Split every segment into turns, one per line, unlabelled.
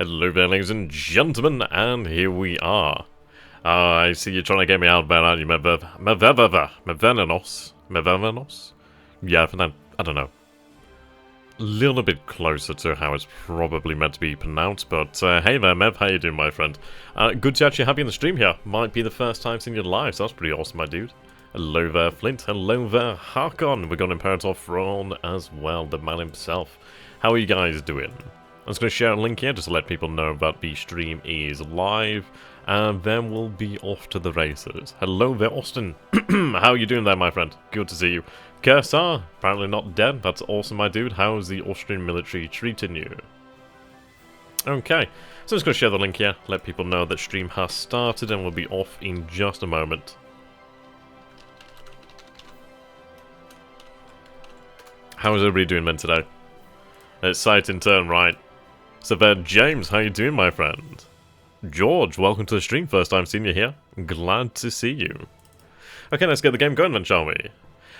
Hello there, ladies and gentlemen, and here we are. I see you're trying to get me out there, aren't you? Mevenenos? Yeah, I don't know. A little bit closer to how it's probably meant to be pronounced, but hey there, Mev, how you doing, my friend? Good to actually have you on the stream here. Might be the first time seeing you live, so that's pretty awesome, my dude. Hello there, Flint. Hello there, Harkon. We've got Imperator Thrawn as well, the man himself. How are you guys doing? I'm just going to share a link here just to let people know that the stream is live, and then we'll be off to the races. Hello there, Austin. How are you doing there, my friend? Good to see you. Kersar, apparently not dead. That's awesome, my dude. How's the Austrian military treating you? Okay, so I'm just going to share the link here, let people know that stream has started, and we'll be off in just a moment. How is everybody doing, men, today? It's sight in turn, right? So there, James, how you doing, my friend? George, welcome to the stream. First time seeing you here. Glad to see you. Okay, let's get the game going then, shall we?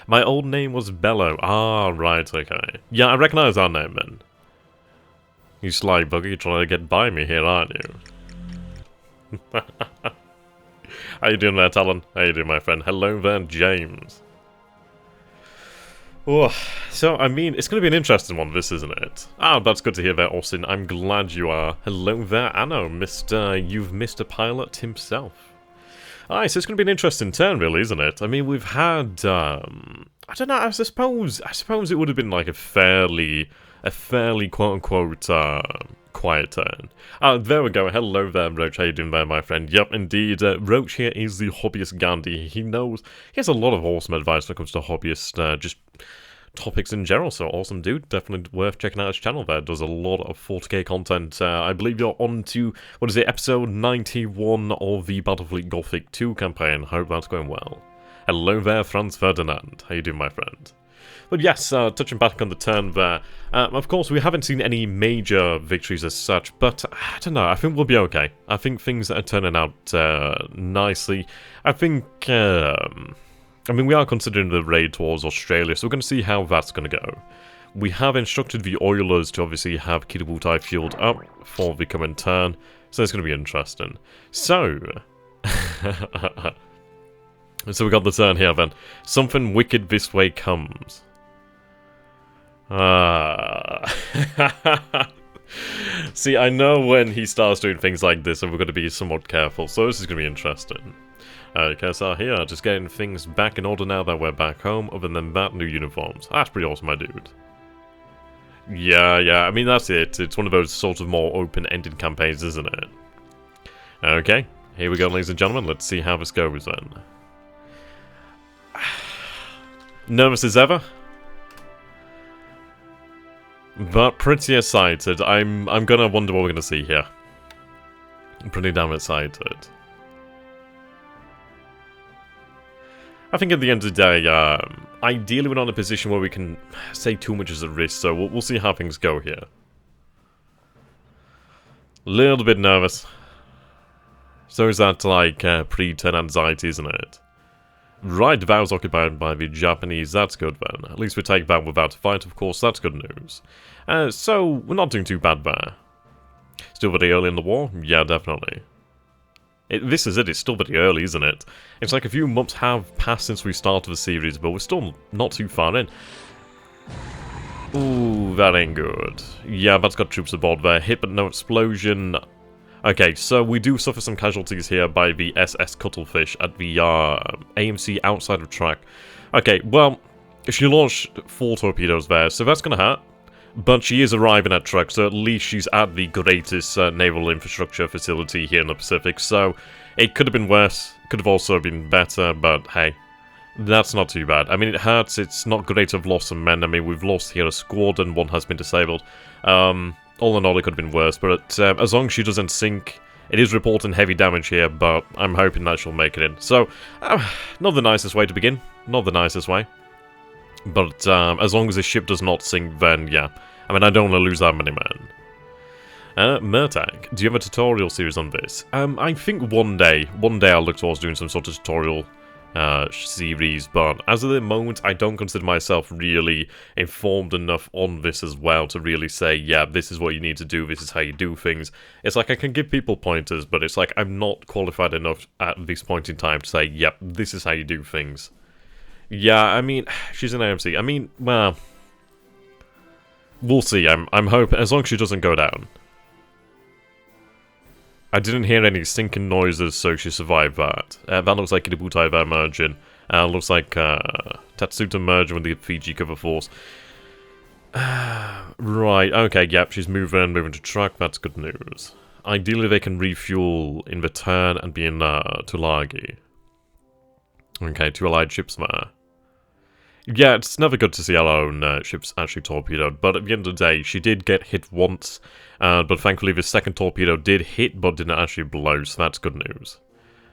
My old name was Bello. Ah, right, okay. Yeah, I recognise our name, then. You sly bugger, you're trying to get by me here, aren't you? How you doing there, Talon? How you doing, my friend? Hello there, James. Oh, so, I mean, it's going to be an interesting one, this, isn't it? Ah, that's good to hear there, Austin. I'm glad you are. Hello there, Anno, you've missed a pilot himself. Alright, so it's going to be an interesting turn, really, isn't it? I mean, we've had, I don't know, I suppose it would have been like a fairly quote-unquote, quiet turn. There we go. Hello there, Roach. How you doing there, my friend? Yep, indeed. Roach here is the hobbyist Gandhi. He has a lot of awesome advice when it comes to hobbyist, just topics in general. So awesome, dude. Definitely worth checking out his channel there. Does a lot of 40k content. I believe you're on to, what is it, episode 91 of the Battlefleet Gothic 2 campaign. Hope that's going well. Hello there, Franz Ferdinand. How you doing, my friend? But yes, touching back on the turn there, of course we haven't seen any major victories as such, but I don't know, I think we'll be okay. I think things are turning out nicely. I think, I mean, we are considering the raid towards Australia, so we're going to see how that's going to go. We have instructed the Oilers to obviously have Kitabutai fueled up for the coming turn, so it's going to be interesting. So... So we got the turn here then. Something wicked this way comes. See, I know when he starts doing things like this and we're going to be somewhat careful, so this is going to be interesting. Okay, so here, just getting things back in order now that we're back home. Other than that, new uniforms. That's pretty awesome, my dude. Yeah, I mean, that's it. It's one of those sort of more open-ended campaigns, isn't it? Okay, here we go, ladies and gentlemen. Let's see how this goes then. Nervous as ever, but pretty excited. I'm gonna wonder what we're gonna see here. I'm pretty damn excited. I think at the end of the day, ideally we're not in a position where we can say too much is at risk, so we'll see how things go here. Little bit nervous. So is that like pre-turn anxiety, isn't it? Right, that was occupied by the Japanese. That's good then. At least we take that without a fight, of course. That's good news. So, we're not doing too bad there. Still very early in the war? Yeah, definitely. This is it. It's still very early, isn't it? It's like a few months have passed since we started the series, but we're still not too far in. Ooh, that ain't good. Yeah, that's got troops aboard there. Hit but no explosion. Okay, so we do suffer some casualties here by the SS Cuttlefish at the AMC outside of Truk. Okay, well, she launched 4 torpedoes there, so that's going to hurt. But she is arriving at Truk, so at least she's at the greatest naval infrastructure facility here in the Pacific. So it could have been worse, could have also been better, but hey, that's not too bad. I mean, it hurts, it's not great to have lost some men. I mean, we've lost here a squad and one has been disabled. All in all, it could have been worse, but as long as she doesn't sink, it is reporting heavy damage here, but I'm hoping that she'll make it in. So, not the nicest way to begin, not the nicest way. But as long as the ship does not sink, then yeah. I mean, I don't want to lose that many men. Murtag, do you have a tutorial series on this? I think one day I'll look towards doing some sort of tutorial series, but as of the moment, I don't consider myself really informed enough on this as well to really say, yeah, this is what you need to do, this is how you do things. It's like I can give people pointers, but it's like I'm not qualified enough at this point in time to say, yep, this is how you do things. Yeah, I mean, she's an AMC. I mean, well, we'll see. I'm hoping, as long as she doesn't go down. I didn't hear any sinking noises, so she survived that. That looks like Ibutai there merging. Looks like Tatsuta merging with the Fiji cover force. Right, okay, yep, she's moving to Truk, that's good news. Ideally they can refuel in return and be in Tulagi. Okay, 2 allied ships there. Yeah, it's never good to see our own ships actually torpedoed, but at the end of the day, she did get hit once, but thankfully the second torpedo did hit, but didn't actually blow, so that's good news.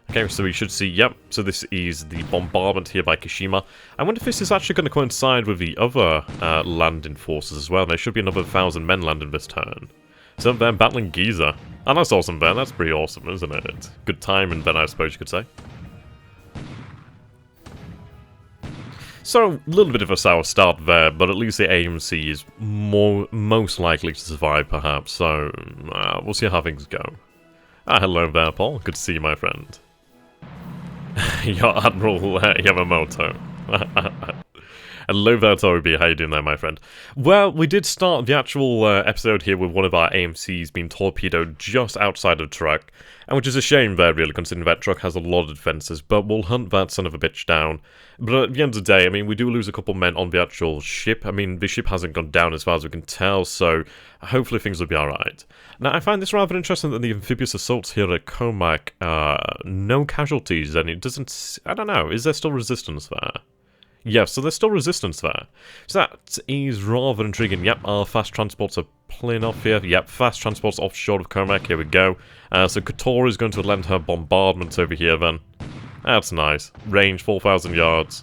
Okay, so we should see, yep, so this is the bombardment here by Kashima. I wonder if this is actually going to coincide with the other landing forces as well. There should be another 1,000 men landing this turn. So they're battling Giza. And that's awesome, Ben, that's pretty awesome, isn't it? Good timing, Ben, I suppose you could say. So, a little bit of a sour start there, but at least the AMC is most likely to survive, perhaps, so we'll see how things go. Hello there, Paul. Good to see you, my friend. Your Admiral Yamamoto. Hello there, Toby. How you doing there, my friend? Well, we did start the actual episode here with one of our AMCs being torpedoed just outside of Truk, and which is a shame there, really, considering that Truk has a lot of defences, but we'll hunt that son of a bitch down. But at the end of the day, I mean, we do lose a couple men on the actual ship. I mean, the ship hasn't gone down as far as we can tell, so hopefully things will be alright. Now, I find this rather interesting that the amphibious assaults here at Carmack, no casualties, and it doesn't... I don't know, is there still resistance there? Yeah, so there's still resistance there. So that is rather intriguing. Yep, our fast transports are playing off here. Yep, fast transports offshore of Carmack. Here we go. So Kotor is going to lend her bombardment over here then. That's nice. Range 4,000 yards.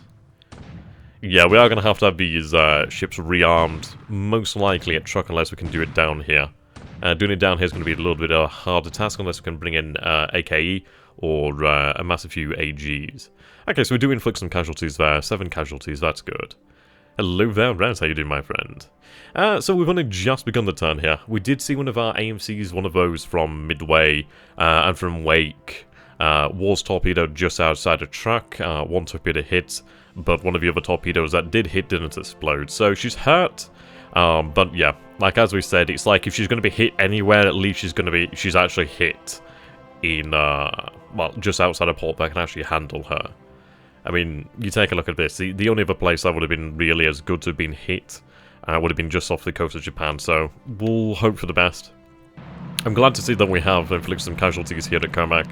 Yeah, we are going to have these ships rearmed, most likely at Truk, unless we can do it down here. Doing it down here is going to be a little bit of a harder task, unless we can bring in AKE or a massive few AGs. Okay, so we do inflict some casualties there. 7 casualties, that's good. Hello there, Raz, how you doing, my friend? So we've only just begun the turn here. We did see one of our AMCs, one of those from Midway and from Wake. Was torpedoed just outside of Truk. 1 torpedo hit, but one of the other torpedoes that did hit didn't explode. So she's hurt, but yeah, like as we said, it's like if she's going to be hit anywhere, at least she's actually hit in, well, just outside of port that can actually handle her. I mean, you take a look at this. The only other place that would have been really as good to have been hit would have been just off the coast of Japan, so we'll hope for the best. I'm glad to see that we have inflicted some casualties here at Carmack.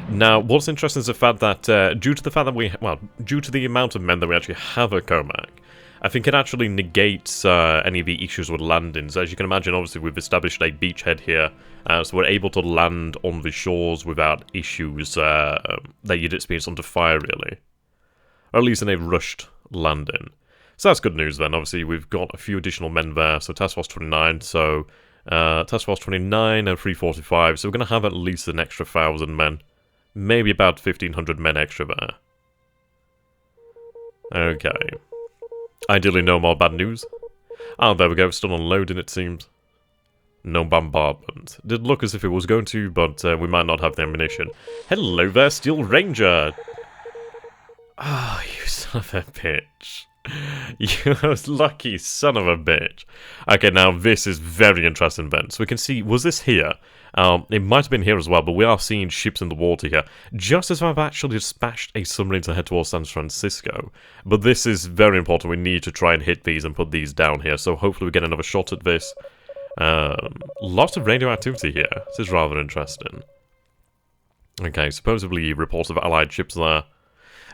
Now, what's interesting is the fact that, due to the amount of men that we actually have at Carmack, I think it actually negates any of the issues with landings. As you can imagine, obviously, we've established a beachhead here, so we're able to land on the shores without issues that you'd experience under fire, really. Or at least in a rushed landing. So that's good news then. Obviously, we've got a few additional men there. So Task Force 29, so Task Force 29 and 345. So we're going to have at least an extra 1,000 men. Maybe about 1,500 men extra there. Okay. Ideally, no more bad news. Oh, there we go. Still unloading, it seems. No bombardment. Did look as if it was going to, but we might not have the ammunition. Hello there, Steel Ranger! Ah, oh, you son of a bitch. You lucky son of a bitch. Okay, now this is very interesting, Ben. So we can see, was this here? It might have been here as well, but we are seeing ships in the water here. Just as I've actually dispatched a submarine to head towards San Francisco. But this is very important. We need to try and hit these and put these down here. So hopefully we get another shot at this. Lots of radioactivity here. This is rather interesting. Okay, supposedly reports of allied ships there.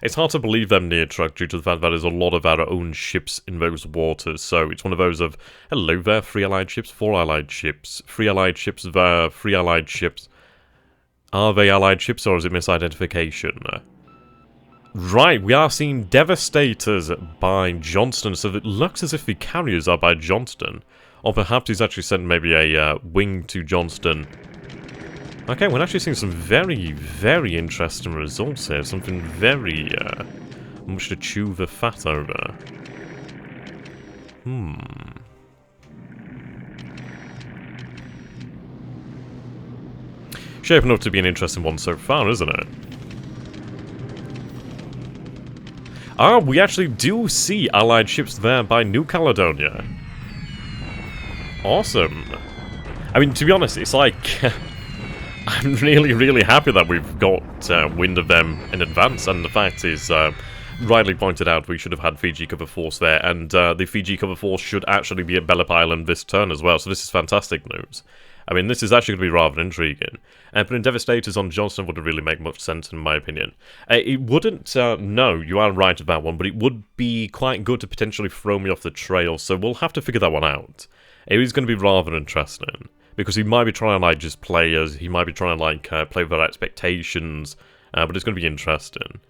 It's hard to believe them near Truk due to the fact that there's a lot of our own ships in those waters, so it's one of those of, hello there, 3 allied ships, 4 allied ships, 3 allied ships there, 3 allied ships. Are they allied ships or is it misidentification? Right, we are seeing Devastators by Johnston, so it looks as if the carriers are by Johnston. Or perhaps he's actually sent maybe a wing to Johnston Okay, we're actually seeing some very, very interesting results here. Something very, much to chew the fat over. Shaping up to be an interesting one so far, isn't it? Ah, we actually do see Allied ships there by New Caledonia. Awesome. I mean, to be honest, it's like... I'm really, really happy that we've got wind of them in advance, and the fact is, rightly pointed out, we should have had Fiji cover force there, and the Fiji cover force should actually be at Bellep Island this turn as well, so this is fantastic news. I mean, this is actually going to be rather intriguing. Putting Devastators on Johnston wouldn't really make much sense, in my opinion. It wouldn't, no, you are right about one, but it would be quite good to potentially throw me off the trail, so we'll have to figure that one out. It is going to be rather interesting, because he might be trying to, like, just play us, he might be trying to, like, play with our expectations, but it's going to be interesting.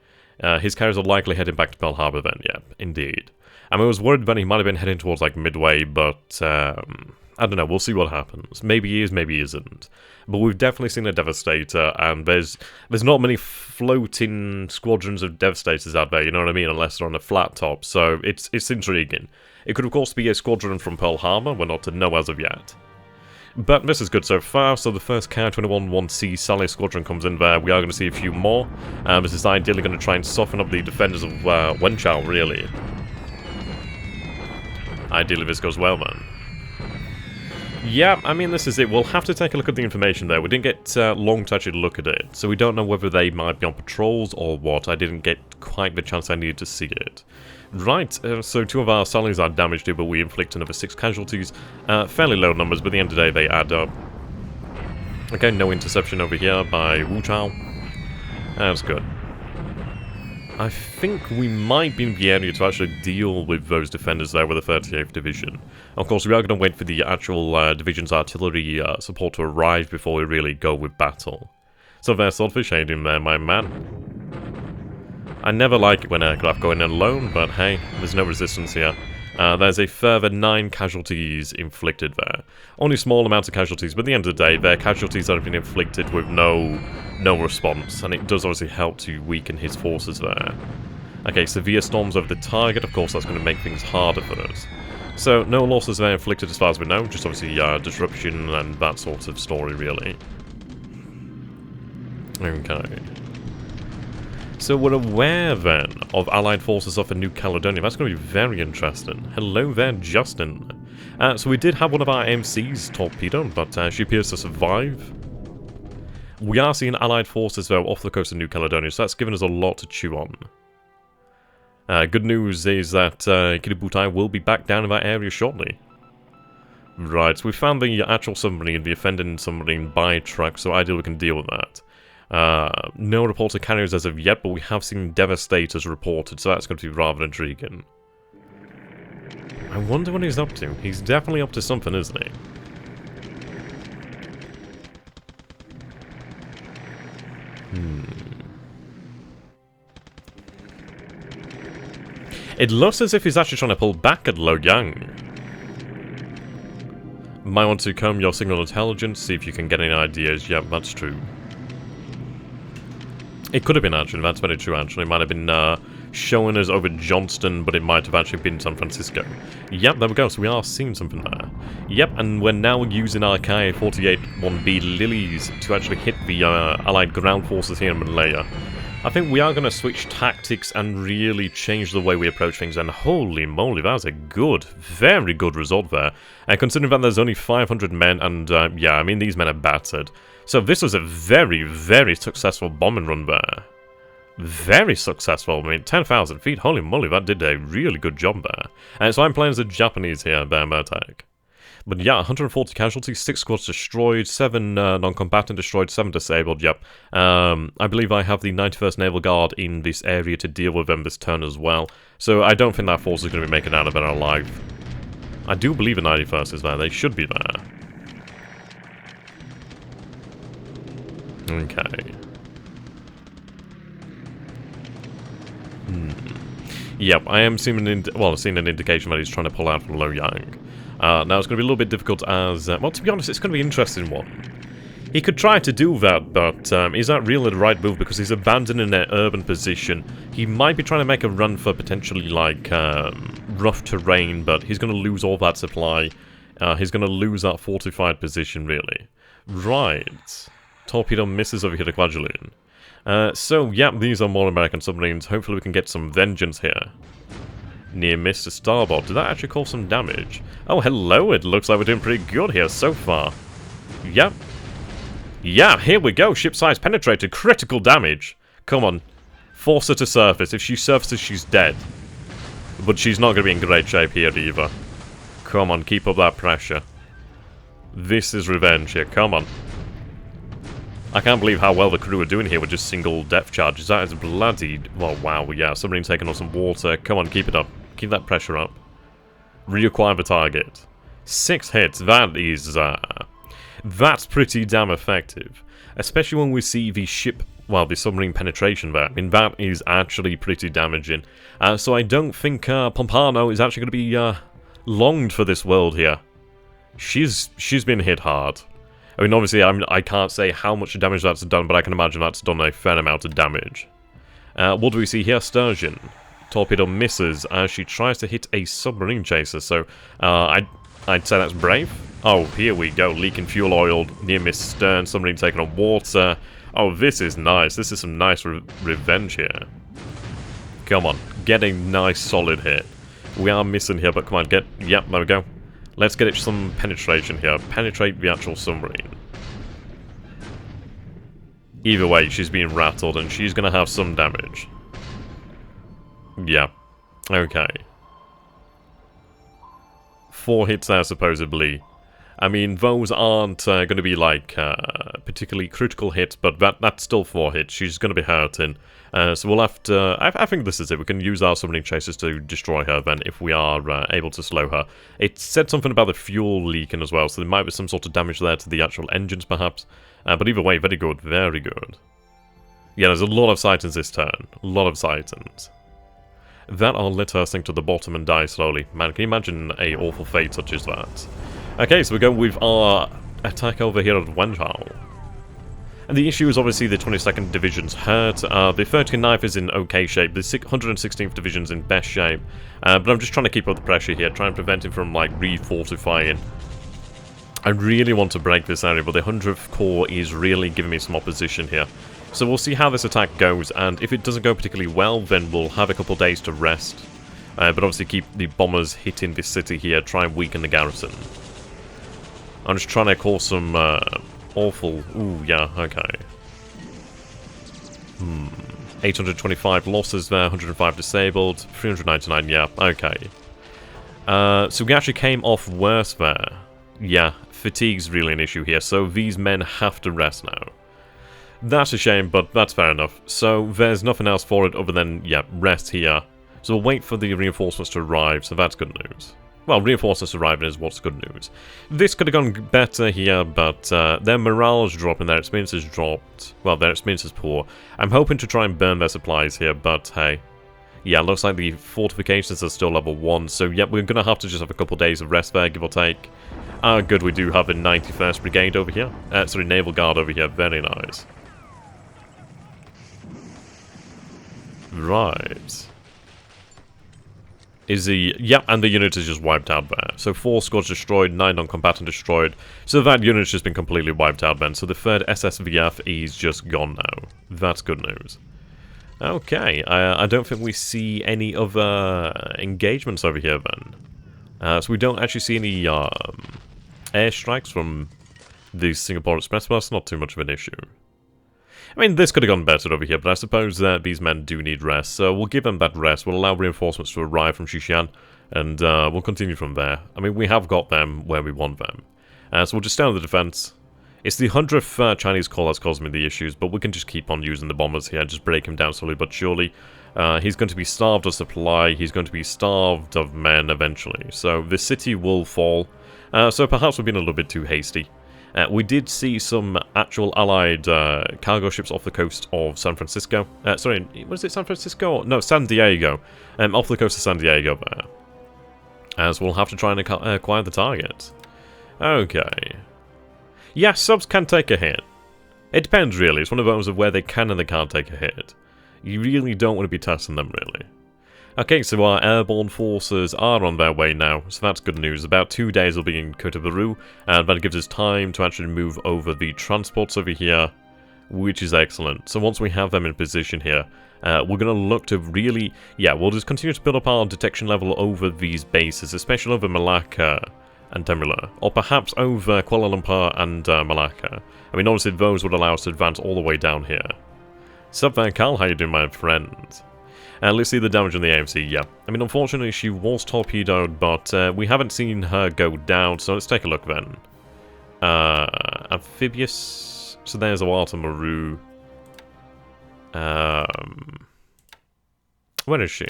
His carriers are likely heading back to Pearl Harbor then, yeah, indeed. I mean, I was worried then he might have been heading towards, like, Midway, but, I don't know, we'll see what happens. Maybe he is, maybe he isn't. But we've definitely seen a Devastator, and there's not many floating squadrons of Devastators out there, you know what I mean, unless they're on a flat top, so it's intriguing. It could, of course, be a squadron from Pearl Harbor, we're not to know as of yet. But this is good so far, so the first K-21-1C Sally Squadron comes in there. We are going to see a few more. This is ideally going to try and soften up the defenders of Wenchao, really. Ideally this goes well, then. Yeah, I mean, this is it. We'll have to take a look at the information there. We didn't get long to actually look at it, so we don't know whether they might be on patrols or what. I didn't get quite the chance I needed to see it. Right, so 2 of our Sallies are damaged here, but we inflict another 6 casualties. Fairly low numbers, but at the end of the day, they add up. Okay, no interception over here by Wu Chao. That's good. I think we might be in the area to actually deal with those defenders there with the 38th Division. Of course, we are going to wait for the actual division's artillery support to arrive before we really go with battle. So there's Swordfish aiding there, my man. I never like it when aircraft go in alone, but hey, there's no resistance here. There's a further 9 casualties inflicted there. Only small amounts of casualties, but at the end of the day, they're casualties that have been inflicted with no response, and it does obviously help to weaken his forces there. Okay, severe storms over the target, of course that's going to make things harder for us. So, no losses there inflicted as far as we know, just obviously disruption and that sort of story, really. Okay. So we're aware, then, of Allied forces off in New Caledonia. That's going to be very interesting. Hello there, Justin. So we did have one of our MCs torpedoed, but she appears to survive. We are seeing Allied forces, though, off the coast of New Caledonia, so that's given us a lot to chew on. Good news is that Kiributai will be back down in that area shortly. Right, so we found the actual submarine, the offending submarine by Truk, so ideally we can deal with that. No reported carriers as of yet, but we have seen Devastators reported, so that's going to be rather intriguing. I wonder what he's up to. He's definitely up to something, isn't he? It looks as if he's actually trying to pull back at Loyang. Might want to comb your signal intelligence, see if you can get any ideas. Yep, that's true. It could have been actually, that's very true actually. It might have been showing us over Johnston, but it might have actually been San Francisco. Yep, there we go, so we are seeing something there. Yep, and we're now using our Ka-48-1B Lilies to actually hit the Allied ground forces here in Malaya. I think we are going to switch tactics and really change the way we approach things, and holy moly, that was a good, very good result there. And considering that there's only 500 men, and yeah, I mean, these men are battered. So this was a very, very successful bombing run there. Very successful. I mean, 10,000 feet, holy moly, that did a really good job there. And so I'm playing as the Japanese here, there, Murtag. But yeah, 140 casualties, 6 squads destroyed, 7 non-combatant destroyed, 7 disabled, yep. I believe I have the 91st Naval Guard in this area to deal with them this turn as well. So I don't think that force is going to be making out of it alive. I do believe the 91st is there, they should be there. Okay. Yep, I am seeing an indication that he's trying to pull out from Loyang. Now, it's going to be a little bit difficult as... well, to be honest, it's going to be an interesting one. He could try to do that, but is that really the right move? Because he's abandoning an urban position. He might be trying to make a run for potentially, like, rough terrain, but he's going to lose all that supply. He's going to lose that fortified position, really. Right. Torpedo misses over here to Quadrillion. So, yeah, these are more American submarines. Hopefully we can get some vengeance here. Near miss to starboard. Did that actually cause some damage? Oh, hello. It looks like we're doing pretty good here so far. Yep. Yeah, here we go. Ship size penetrated. Critical damage. Come on. Force her to surface. If she surfaces, she's dead. But she's not going to be in great shape here either. Come on, keep up that pressure. This is revenge here. Come on. I can't believe how well the crew are doing here with just single depth charges. That is bloody... Well, wow, yeah. Submarine taking on some water. Come on, keep it up. Keep that pressure up. Reacquire the target. 6 hits. That is... that's pretty damn effective. Especially when we see the ship... Well, the submarine penetration there. I mean, that is actually pretty damaging. So I don't think Pompano is actually going to be longed for this world here. She's been hit hard. I mean, obviously, I can't say how much damage that's done, but I can imagine that's done a fair amount of damage. What do we see here? Sturgeon. Torpedo misses as she tries to hit a submarine chaser, so I'd say that's brave. Oh, here we go. Leaking fuel oil, near miss stern, submarine taking on water. Oh, this is nice. This is some nice revenge here. Come on, get a nice solid hit. We are missing here, but come on, get... Yep, there we go. Let's get it some penetration here. Penetrate the actual submarine. Either way, she's being rattled and she's going to have some damage. Yeah. Okay. 4 hits there, supposedly. I mean, those aren't going to be, like, particularly critical hits, but that's still 4 hits. She's going to be hurting. So we'll have to... I think this is it. We can use our submarine chasers to destroy her then, if we are able to slow her. It said something about the fuel leaking as well, so there might be some sort of damage there to the actual engines, perhaps. But either way, very good, very good. Yeah, there's a lot of sightings this turn. A lot of sightings. That'll let her sink to the bottom and die slowly. Man, can you imagine a awful fate such as that? Okay, so we go with our attack over here at Wenhao. And the issue is obviously the 22nd Division's hurt. The 39th is in okay shape. The 116th Division's in best shape. But I'm just trying to keep up the pressure here, try and prevent him from, like, refortifying. I really want to break this area, but the 100th Corps is really giving me some opposition here. So we'll see how this attack goes, and if it doesn't go particularly well, then we'll have a couple days to rest. But obviously keep the bombers hitting this city here, try and weaken the garrison. I'm just trying to cause some awful... Ooh, yeah, okay. 825 losses there, 105 disabled, 399, yeah, okay. So we actually came off worse there. Yeah, fatigue's really an issue here, so these men have to rest now. That's a shame, but that's fair enough. So there's nothing else for it other than, yeah, rest here. So we'll wait for the reinforcements to arrive, so that's good news. Well, reinforcements arriving is what's good news. This could have gone better here, but their morale is dropping, their experience has dropped. Well, their experience is poor. I'm hoping to try and burn their supplies here, but hey. Yeah, looks like the fortifications are still level 1, so yeah, we're going to have to just have a couple days of rest there, give or take. Good, we do have a 91st Brigade over here. Sorry, Naval Guard over here, very nice. Right. Is the... Yep, and the unit is just wiped out there. So 4 squads destroyed, 9 non-combatant destroyed. So that unit's just been completely wiped out then. So the 3rd SSVF is just gone now. That's good news. Okay, I don't think we see any other engagements over here then. So we don't actually see any airstrikes from the Singapore Express, but that's not too much of an issue. I mean, this could have gone better over here, but I suppose that these men do need rest, so we'll give them that rest. We'll allow reinforcements to arrive from Xishan, and we'll continue from there. I mean, we have got them where we want them. So we'll just stay on the defense. It's the 100th Chinese call that's causing me the issues, but we can just keep on using the bombers here, just break him down slowly but surely. He's going to be starved of supply, he's going to be starved of men eventually, so the city will fall. So perhaps we've been a little bit too hasty. We did see some actual allied cargo ships off the coast of San Francisco. Sorry, was it San Francisco? No, San Diego. Off the coast of San Diego there. As we'll have to try and acquire the target. Okay. Yeah, subs can take a hit. It depends, really. It's one of those of where they can and they can't take a hit. You really don't want to be testing them, really. Okay, so our airborne forces are on their way now, so that's good news. About 2 days will be in Kotobaru, and that gives us time to actually move over the transports over here, which is excellent. So once we have them in position here, we're going to look to really... Yeah, we'll just continue to build up our detection level over these bases, especially over Malacca and Temula, or perhaps over Kuala Lumpur and Malacca. I mean, obviously those would allow us to advance all the way down here. Sup there, Carl? How you doing, my friend? Let's see the damage on the AMC, yeah. I mean, unfortunately, she was torpedoed, but we haven't seen her go down, so let's take a look then. Amphibious. So there's a Walter Maru. Where is she?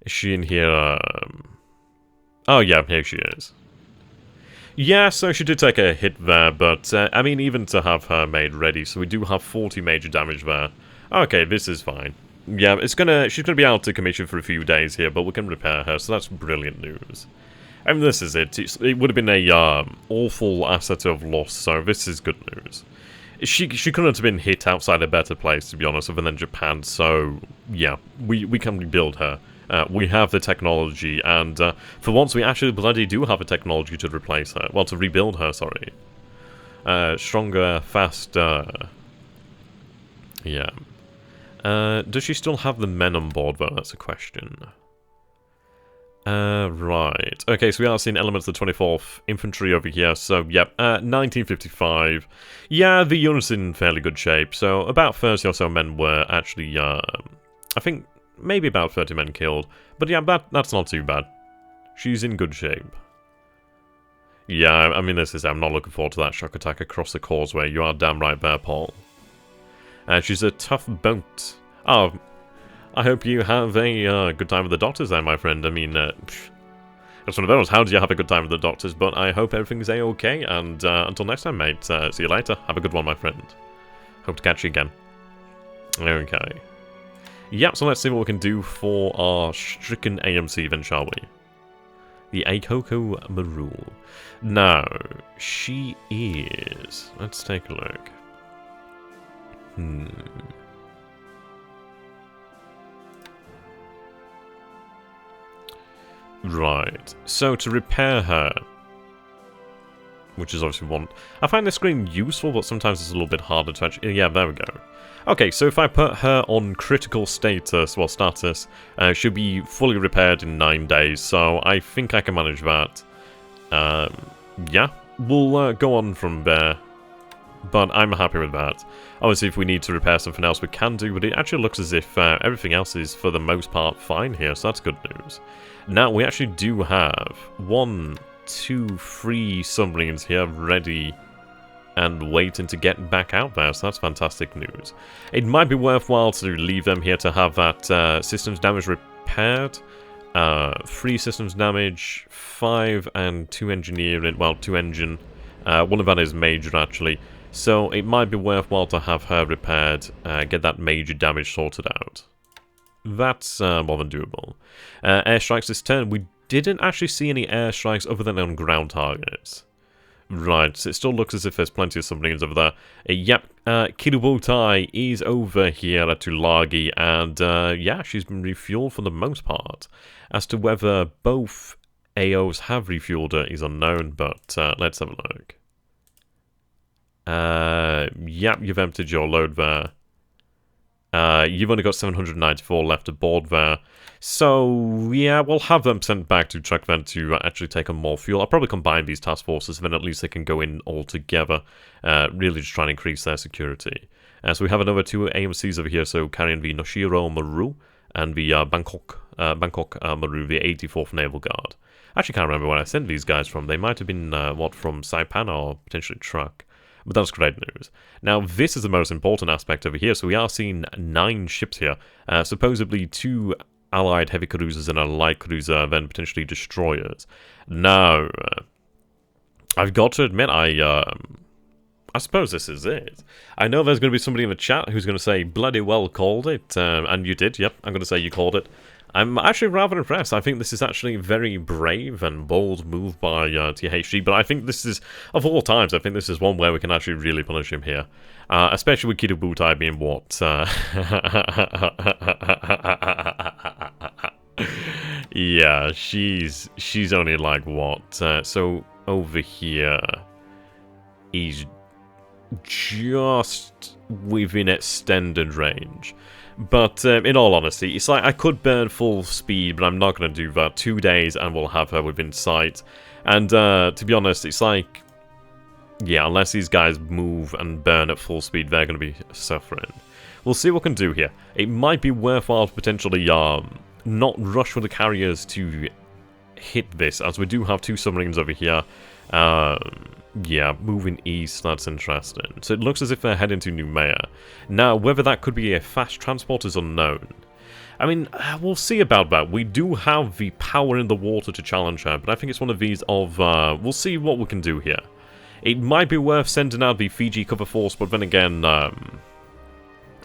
Is she in here? Oh, yeah, here she is. Yeah, so she did take a hit there, but, I mean, even to have her made ready, so we do have 40 major damage there. Okay, this is fine. Yeah, she's gonna be out to commission for a few days here, but we can repair her, so that's brilliant news. And this is it. It would have been a awful asset to have lost, so this is good news. She couldn't have been hit outside a better place, to be honest, other than Japan, so yeah, we can rebuild her. We have the technology, and for once we actually bloody do have a technology to replace her. Well, to rebuild her, sorry. Stronger, faster. Yeah. Does she still have the men on board, though? That's a question. Right. Okay, so we are seeing elements of the 24th Infantry over here, so, yep, 1955. Yeah, the unit's in fairly good shape, so about 30 or so men were actually, I think, maybe about 30 men killed. But yeah, that's not too bad. She's in good shape. Yeah, I mean, I'm not looking forward to that shock attack across the causeway. You are damn right there, Paul. She's a tough boat. Oh, I hope you have a good time with the doctors there, my friend. I mean, it's one of those. How do you have a good time with the doctors? But I hope everything's a-okay, and until next time, mate, see you later. Have a good one, my friend. Hope to catch you again. Okay. Yep, so let's see what we can do for our stricken AMC then, shall we? The Aikoko Maru. Now, she is... Let's take a look. Right, so to repair her, which is obviously one... I find this screen useful, but sometimes it's a little bit harder to actually... Yeah, there we go. Okay, so if I put her on critical status, well, status, she'll be fully repaired in 9 days, so I think I can manage that. Yeah, we'll go on from there. But I'm happy with that. Obviously, if we need to repair something else, we can do, but it actually looks as if everything else is, for the most part, fine here, so that's good news. Now, we actually do have 1, 2, 3 submarines here ready and waiting to get back out there, so that's fantastic news. It might be worthwhile to leave them here to have that systems damage repaired. 3 systems damage, 5 and 2 engineering, well, 2 engine. One of that is major, actually. So it might be worthwhile to have her repaired, get that major damage sorted out. That's more than doable. Airstrikes this turn. We didn't actually see any airstrikes other than on ground targets. Right, so it still looks as if there's plenty of submarines over there. Yep, Kirubotai is over here at Tulagi, and yeah, she's been refueled for the most part. As to whether both AOs have refueled her is unknown, but let's have a look. Yep, you've emptied your load there. You've only got 794 left aboard there. So, yeah, we'll have them sent back to Truk then to actually take on more fuel. I'll probably combine these task forces, then at least they can go in all together. Really just trying to increase their security. So we have another 2 AMCs over here, so carrying the Noshiro Maru and the Bangkok Maru, the 84th Naval Guard. I actually can't remember where I sent these guys from. They might have been, from Saipan or potentially Truk. But that's great news. Now, this is the most important aspect over here. So we are seeing 9 ships here. Supposedly 2 Allied heavy cruisers and a light cruiser, then potentially destroyers. Now, I've got to admit, I suppose this is it. I know there's going to be somebody in the chat who's going to say, bloody well called it. And you did, yep, I'm going to say you called it. I'm actually rather impressed. I think this is actually a very brave and bold move by THG, but I think this is, of all times, I think this is one where we can actually really punish him here. Especially with Kidobutai being what? Yeah, she's only like what? So over here, he's just within extended range. But in all honesty, it's like I could burn full speed, but I'm not going to do that. 2 days and we'll have her within sight. And to be honest, it's like, yeah, unless these guys move and burn at full speed, they're going to be suffering. We'll see what we can do here. It might be worthwhile to potentially not rush for the carriers to hit this, as we do have 2 submarines over here. Yeah, moving east, that's interesting. So it looks as if they're heading to Noumea. Now, whether that could be a fast transport is unknown. I mean, we'll see about that. We do have the power in the water to challenge her, but I think it's one of these of, we'll see what we can do here. It might be worth sending out the Fiji cover force, but then again,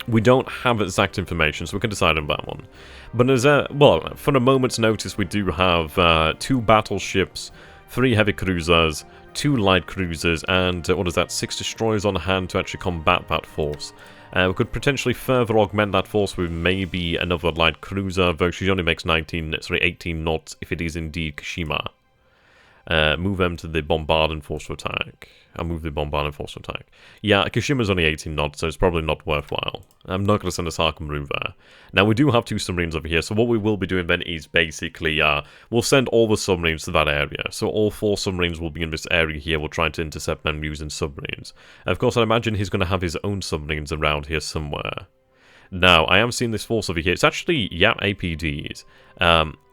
we don't have exact information, so we can decide on that one. But as well, for a moment's notice, we do have 2 battleships, 3 heavy cruisers, 2 light cruisers, and what is that, 6 destroyers on hand to actually combat that force. We could potentially further augment that force with maybe another light cruiser, though she only makes 18 knots if it is indeed Kashima. Move them to the bombarding force to attack. I'll move the bombarding force to attack. Yeah, Kashima's only 18 knots, so it's probably not worthwhile. I'm not going to send a Sarkamaru there. Now, we do have 2 submarines over here, so what we will be doing then is basically, we'll send all the submarines to that area. So all 4 submarines will be in this area here. We'll try to intercept them using submarines. Of course, I imagine he's going to have his own submarines around here somewhere. Now, I am seeing this force over here. It's actually, yeah, APDs.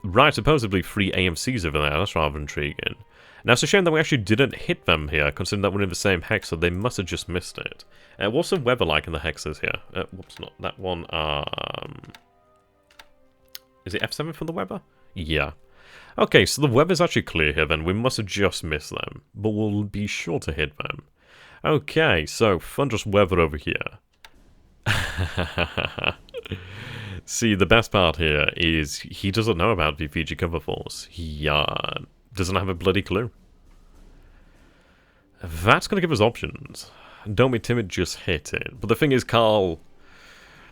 Right, supposedly 3 AMCs over there. That's rather intriguing. Now, it's a shame that we actually didn't hit them here, considering that we're in the same hex, so they must have just missed it. What's the weather like in the hexes here? Whoops, not that one. Is it F7 for the weather? Yeah. Okay, so the weather's actually clear here then. We must have just missed them, but we'll be sure to hit them. Okay, so thunderous weather over here. See, the best part here is he doesn't know about the Fiji cover force. He doesn't have a bloody clue. That's going to give us options. Don't be timid, just hit it. But the thing is, Carl,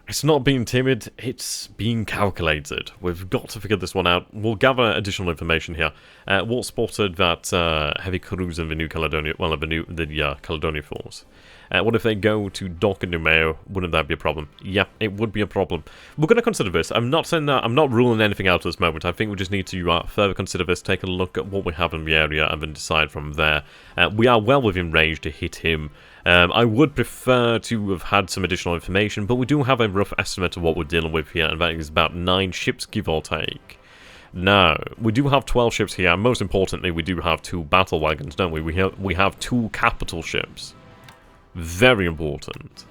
it's not being timid, it's being calculated. We've got to figure this one out. We'll gather additional information here. Walt spotted that heavy cruise in the New Caledonia, well, the Caledonia force. What if they go to dock in Noumea? Wouldn't that be a problem? Yeah, it would be a problem. We're going to consider this. I'm not saying that, I'm not ruling anything out at this moment. I think we just need to further consider this, take a look at what we have in the area, and then decide from there. We are well within range to hit him. I would prefer to have had some additional information, but we do have a rough estimate of what we're dealing with here, and that is about 9 ships, give or take. Now, we do have 12 ships here, and most importantly, we do have 2 battle wagons, don't we? We have 2 capital ships. Very important.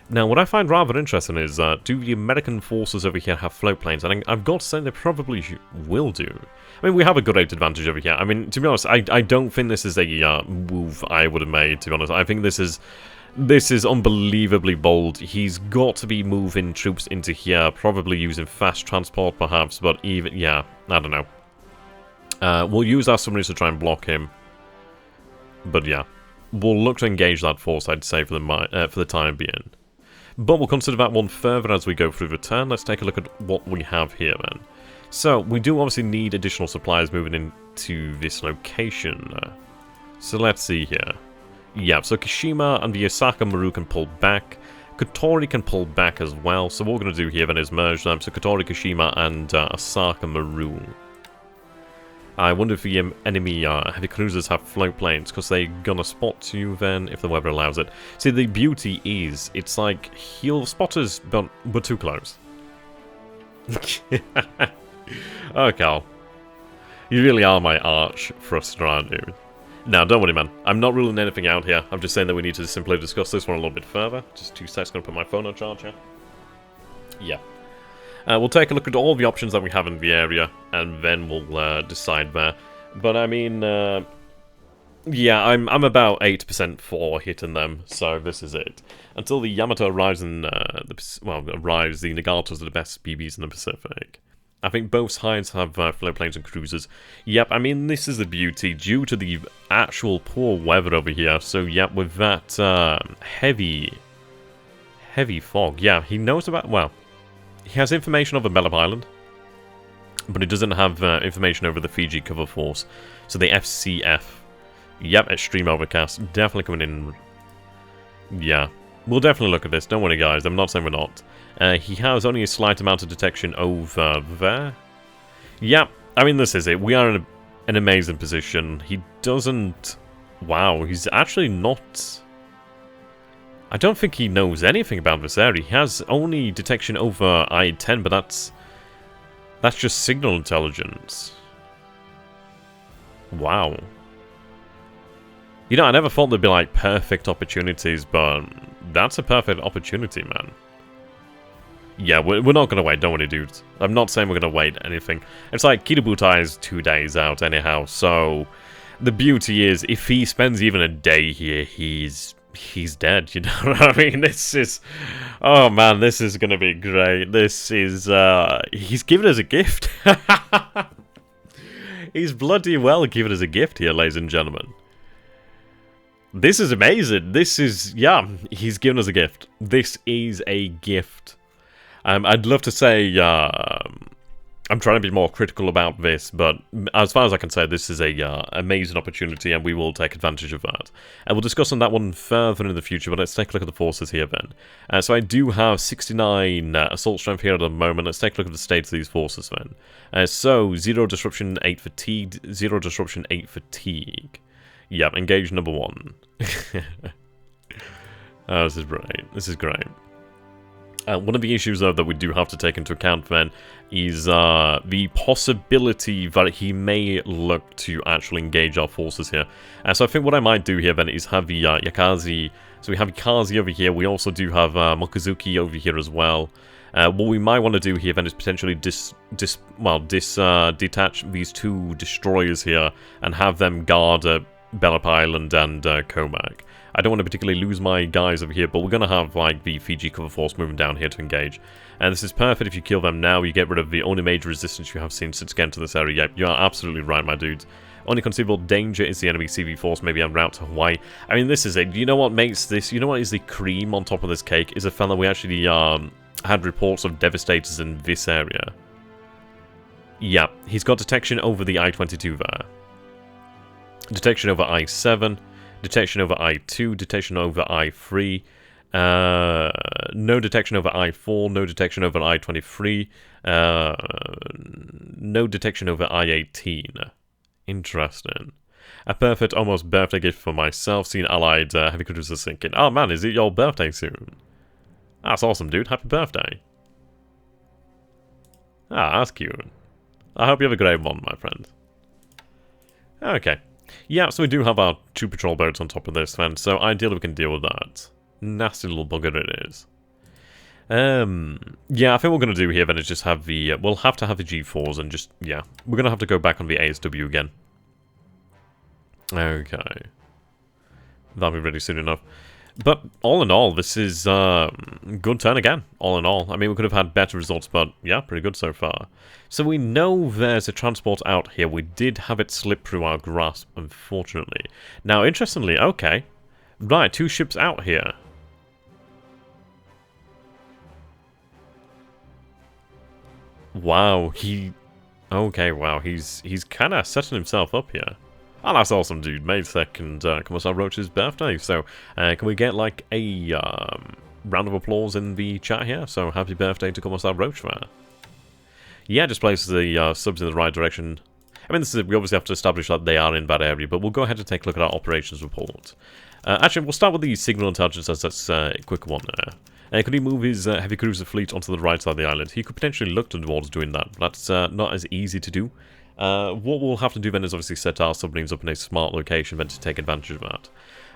Now, what I find rather interesting is, do the American forces over here have float planes? And I've got to say they probably will do. I mean, we have a good rate advantage over here. I mean, to be honest, I don't think this is a move I would have made, to be honest. I think this is unbelievably bold. He's got to be moving troops into here, probably using fast transport, perhaps, but even, yeah, I don't know. We'll use our submarines to try and block him. But yeah. We'll look to engage that force, I'd say, for the time being. But we'll consider that one further as we go through the turn. Let's take a look at what we have here, then. So, we do obviously need additional supplies moving into this location. So, let's see here. Yeah, so Kashima and the Osaka Maru can pull back. Kotori can pull back as well. So, what we're going to do here, then, is merge them. So, Kotori, Kashima, and Osaka Maru. I wonder if the enemy heavy cruisers have float planes, because they're gonna spot you then, if the weather allows it. See, the beauty is, it's like, he'll spot us, but we're too close. Oh, Carl. You really are my arch frustrator, dude. Now, don't worry, man. I'm not ruling anything out here. I'm just saying that we need to simply discuss this one a little bit further. Just 2 seconds, gonna put my phone on charge here. Yeah. We'll take a look at all the options that we have in the area, and then we'll decide there. But I mean, yeah, I'm about 8% for hitting them, so this is it. Until the Yamato arrives in the Nagatos are the best BBs in the Pacific. I think both sides have float planes and cruisers. Yep, I mean, this is the beauty due to the actual poor weather over here. So, yep, with that heavy fog. Yeah, he knows about, well, he has information over Malaya Island, but he doesn't have information over the Fiji cover force. So the FCF. Yep, extreme overcast. Definitely coming in. Yeah, we'll definitely look at this. Don't worry, guys. I'm not saying we're not. He has only a slight amount of detection over there. Yeah, I mean, this is it. We are in an amazing position. He doesn't... Wow, he's actually not... I don't think he knows anything about this area. He has only detection over I-10, but that's just signal intelligence. Wow. You know, I never thought there'd be, like, perfect opportunities, but that's a perfect opportunity, man. Yeah, we're not going to wait, don't worry, dudes. I'm not saying we're going to wait anything. It's like, Kitabutai is 2 days out anyhow, so... The beauty is, if he spends even a day here, he's dead, you know what I mean? This is... Oh, man, this is going to be great. This is, he's given us a gift. He's bloody well given us a gift here, ladies and gentlemen. This is amazing. This is... Yeah, he's given us a gift. This is a gift. I'd love to say... I'm trying to be more critical about this, but as far as I can say, this is a amazing opportunity, and we will take advantage of that. And we'll discuss on that one further in the future, but let's take a look at the forces here then. So I do have 69 assault strength here at the moment. Let's take a look at the state of these forces then. So, 0 disruption, 8 fatigue, 0 disruption, 8 fatigue. Yep, engage number 1. Oh, this is great. This is great. One of the issues, though, that we do have to take into account, then, is the possibility that he may look to actually engage our forces here. So I think what I might do here, then, is have the Yakazi... So we have Yakazi over here. We also do have Mokuzuki over here as well. What we might want to do here, then, is potentially detach these 2 destroyers here and have them guard Bellup Island and Carmack. I don't want to particularly lose my guys over here, but we're going to have, like, the Fiji cover force moving down here to engage. And this is perfect. If you kill them now, you get rid of the only major resistance you have seen since getting to this area. Yep, you are absolutely right, my dudes. Only conceivable danger is the enemy CV force, maybe en route to Hawaii. I mean, this is it. You know what makes this... You know what is the cream on top of this cake? Is the fact that we actually had reports of devastators in this area. Yeah, he's got detection over the I-22 there. Detection over I-7. Detection over I-2, detection over I-3, no detection over I-4, no detection over I-23, no detection over I-18. Interesting. A perfect almost birthday gift for myself, seeing allied heavy cruisers sinking. Oh man, is it your birthday soon? That's awesome, dude. Happy birthday. Ah, that's cute. I hope you have a great one, my friend. Okay. Yeah, so we do have our 2 patrol boats on top of this, then, so ideally we can deal with that. Nasty little bugger it is. Yeah, I think what we're going to do here, then, is just have the... we'll have to have the G4s and just... Yeah, we're going to have to go back on the ASW again. Okay. That'll be ready soon enough. But, all in all, this is good turn again, all in all. I mean, we could have had better results, but, yeah, pretty good so far. So we know there's a transport out here. We did have it slip through our grasp, unfortunately. Now, interestingly, okay. Right, 2 ships out here. Wow, okay, wow, he's kind of setting himself up here. Oh, that's awesome, dude. May 2nd, Commissar Roach's birthday. So, can we get, like, a round of applause in the chat here? So, happy birthday to Commissar Roach there. Yeah, just place the subs in the right direction. I mean, this is, we obviously have to establish that they are in that area, but we'll go ahead and take a look at our operations report. Actually, we'll start with the signal intelligence, as that's a quick one there. Could he move his heavy cruiser fleet onto the right side of the island? He could potentially look towards doing that, but that's not as easy to do. What we'll have to do then is obviously set our submarines up in a smart location then to take advantage of that.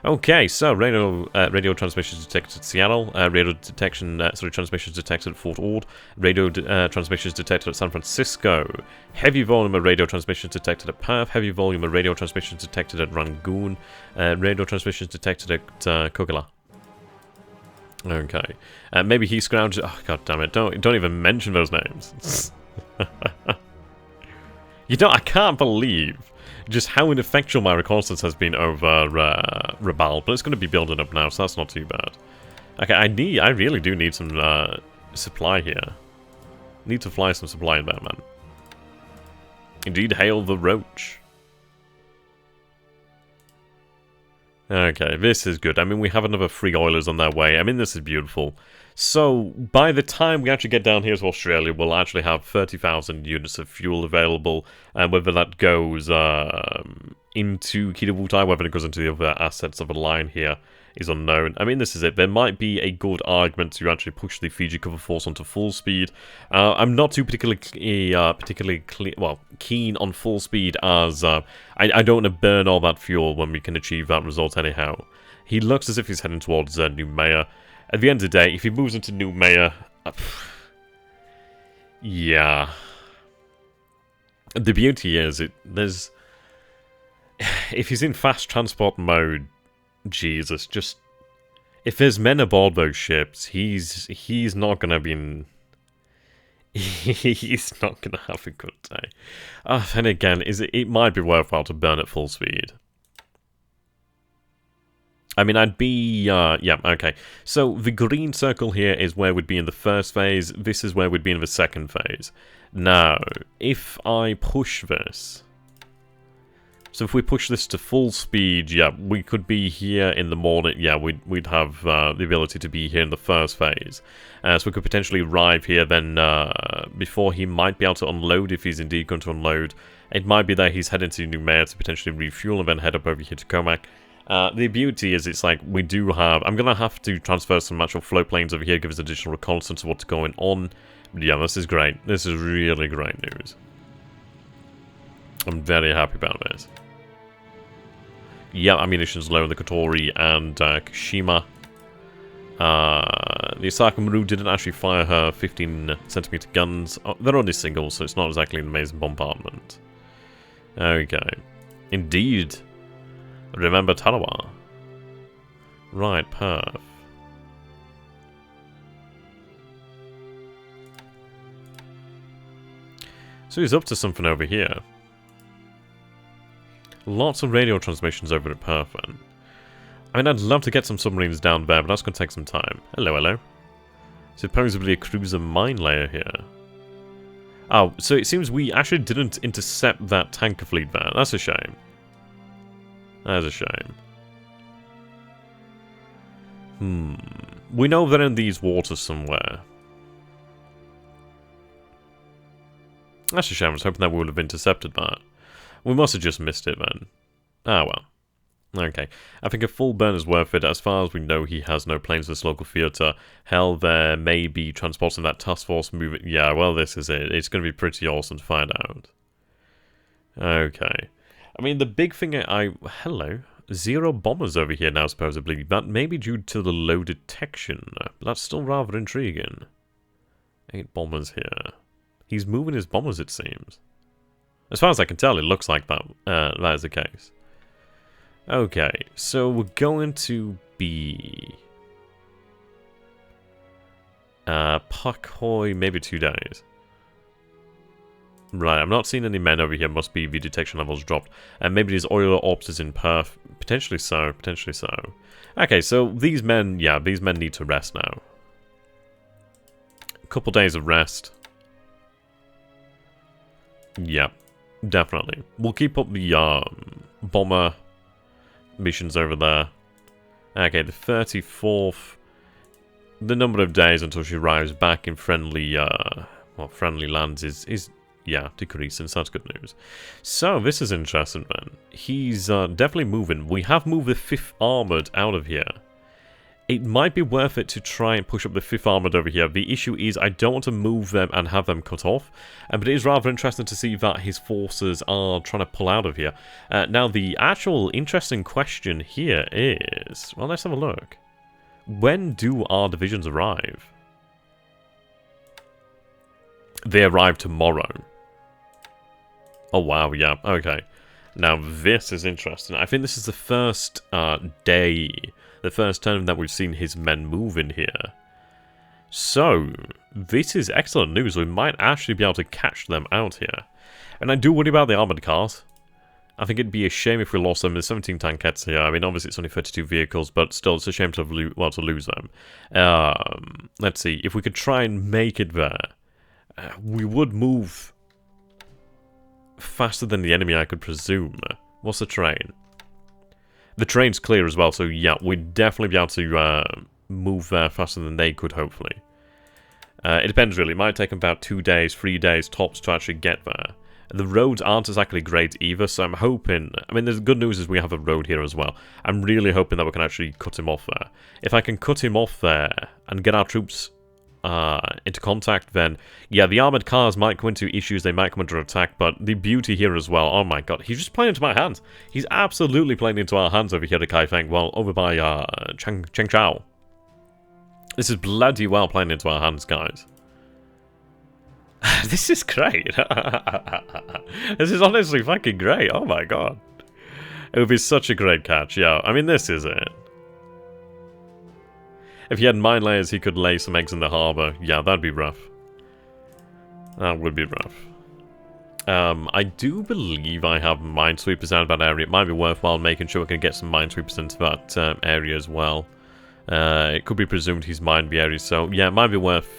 Okay, so radio transmissions detected at Seattle, transmissions detected at Fort Ord, radio transmissions detected at San Francisco, heavy volume of radio transmissions detected at Perth, heavy volume of radio transmissions detected at Rangoon, radio transmissions detected at Kogala. Okay, maybe he scrounged. Oh god damn it! Don't even mention those names. You know, I can't believe just how ineffectual my reconnaissance has been over Rabaul, but it's going to be building up now, so that's not too bad. Okay, I really do need some supply here. Need to fly some supply in there, man. Indeed, hail the roach. Okay, this is good. I mean, we have another 3 oilers on their way. I mean, this is beautiful. So, by the time we actually get down here to Australia, we'll actually have 30,000 units of fuel available. And whether that goes into Kidavutai, whether it goes into the other assets of a line here, is unknown. I mean, this is it. There might be a good argument to actually push the Fiji cover force onto full speed. I'm not too particularly keen on full speed, as I don't want to burn all that fuel when we can achieve that result anyhow. He looks as if he's heading towards Noumea. At the end of the day, if he moves into Noumea, yeah. The beauty is, if he's in fast transport mode, Jesus, just if there's men aboard those ships, he's not gonna be in. He's not gonna have a good day. And again, it might be worthwhile to burn at full speed. I mean, I'd be, yeah, okay. So, the green circle here is where we'd be in the first phase. This is where we'd be in the second phase. Now, if I push this... So, if we push this to full speed, yeah, we could be here in the morning. Yeah, we'd have the ability to be here in the first phase. So, we could potentially arrive here then before he might be able to unload, if he's indeed going to unload. It might be that he's heading to Noumea to potentially refuel and then head up over here to Carmack. The beauty is, it's like, we do have... I'm going to have to transfer some actual float planes over here, give us additional reconnaissance of what's going on. But yeah, this is great. This is really great news. I'm very happy about this. Yeah, ammunition's low in the Kotori and Kashima. The Osaka Maru didn't actually fire her 15cm guns. Oh, they're only singles, so it's not exactly an amazing bombardment. Okay. Indeed. Remember Tarawa. Right, perf. So he's up to something over here. Lots of radio transmissions over at Perth, then. I mean, I'd love to get some submarines down there, but that's going to take some time. Hello, hello. Supposedly a cruiser mine layer here. Oh, so it seems we actually didn't intercept that tanker fleet there. That's a shame. That is a shame. We know they're in these waters somewhere. That's a shame. I was hoping that we would have intercepted that. We must have just missed it then. Ah, well. Okay. I think a full burn is worth it. As far as we know, he has no planes for this local theatre. Hell, there may be transporting that task force moving. Yeah, well, this is it. It's going to be pretty awesome to find out. Okay. I mean, the big thing hello. 0 bombers over here now, supposedly. That may be due to the low detection. But that's still rather intriguing. 8 bombers here. He's moving his bombers, it seems. As far as I can tell, it looks like that is the case. Okay, so we're going to be... Pakoi, maybe 2 days. Right, I'm not seeing any men over here. Must be the detection levels dropped. And maybe these oiler ops is in Perth. Potentially so, potentially so. Okay, so these men, yeah, these men need to rest now. A couple days of rest. Yeah, definitely. We'll keep up the bomber missions over there. Okay, the 34th. The number of days until she arrives back in friendly, friendly lands is yeah, decreasing, so that's good news. So, this is interesting, man. He's definitely moving. We have moved the 5th Armoured out of here. It might be worth it to try and push up the 5th Armoured over here. The issue is I don't want to move them and have them cut off. But it is rather interesting to see that his forces are trying to pull out of here. Now, the actual interesting question here is... Well, let's have a look. When do our divisions arrive? They arrive tomorrow. Oh, wow, yeah, okay. Now, this is interesting. I think this is the first day, the first time that we've seen his men move in here. So, this is excellent news. We might actually be able to catch them out here. And I do worry about the armoured cars. I think it'd be a shame if we lost them. There's 17 tankettes here. I mean, obviously it's only 32 vehicles, but still, it's a shame to lose them. Let's see. If we could try and make it there, we would move faster than the enemy, I could presume. What's the terrain? The terrain's clear as well, so yeah, we'd definitely be able to move there faster than they could, hopefully. It depends, really. It might take about 2 days, 3 days tops to actually get there. The roads aren't exactly great either, so I'm hoping... I mean, the good news is we have a road here as well. I'm really hoping that we can actually cut him off there. If I can cut him off there and get our troops into contact, then... Yeah, the armoured cars might come into issues, they might come under attack, but the beauty here as well... Oh my god, he's just playing into my hands. He's absolutely playing into our hands over here at Kaifeng. Well, over by Chengchao. This is bloody well playing into our hands, guys. This is great. This is honestly fucking great. Oh my god. It would be such a great catch. Yeah, I mean, this is it. If he had mine layers, he could lay some eggs in the harbour. Yeah, that'd be rough. That would be rough. I do believe I have minesweepers out of that area. It might be worthwhile making sure we can get some minesweepers into that area as well. It could be presumed he's mined the area, so yeah, it might be worth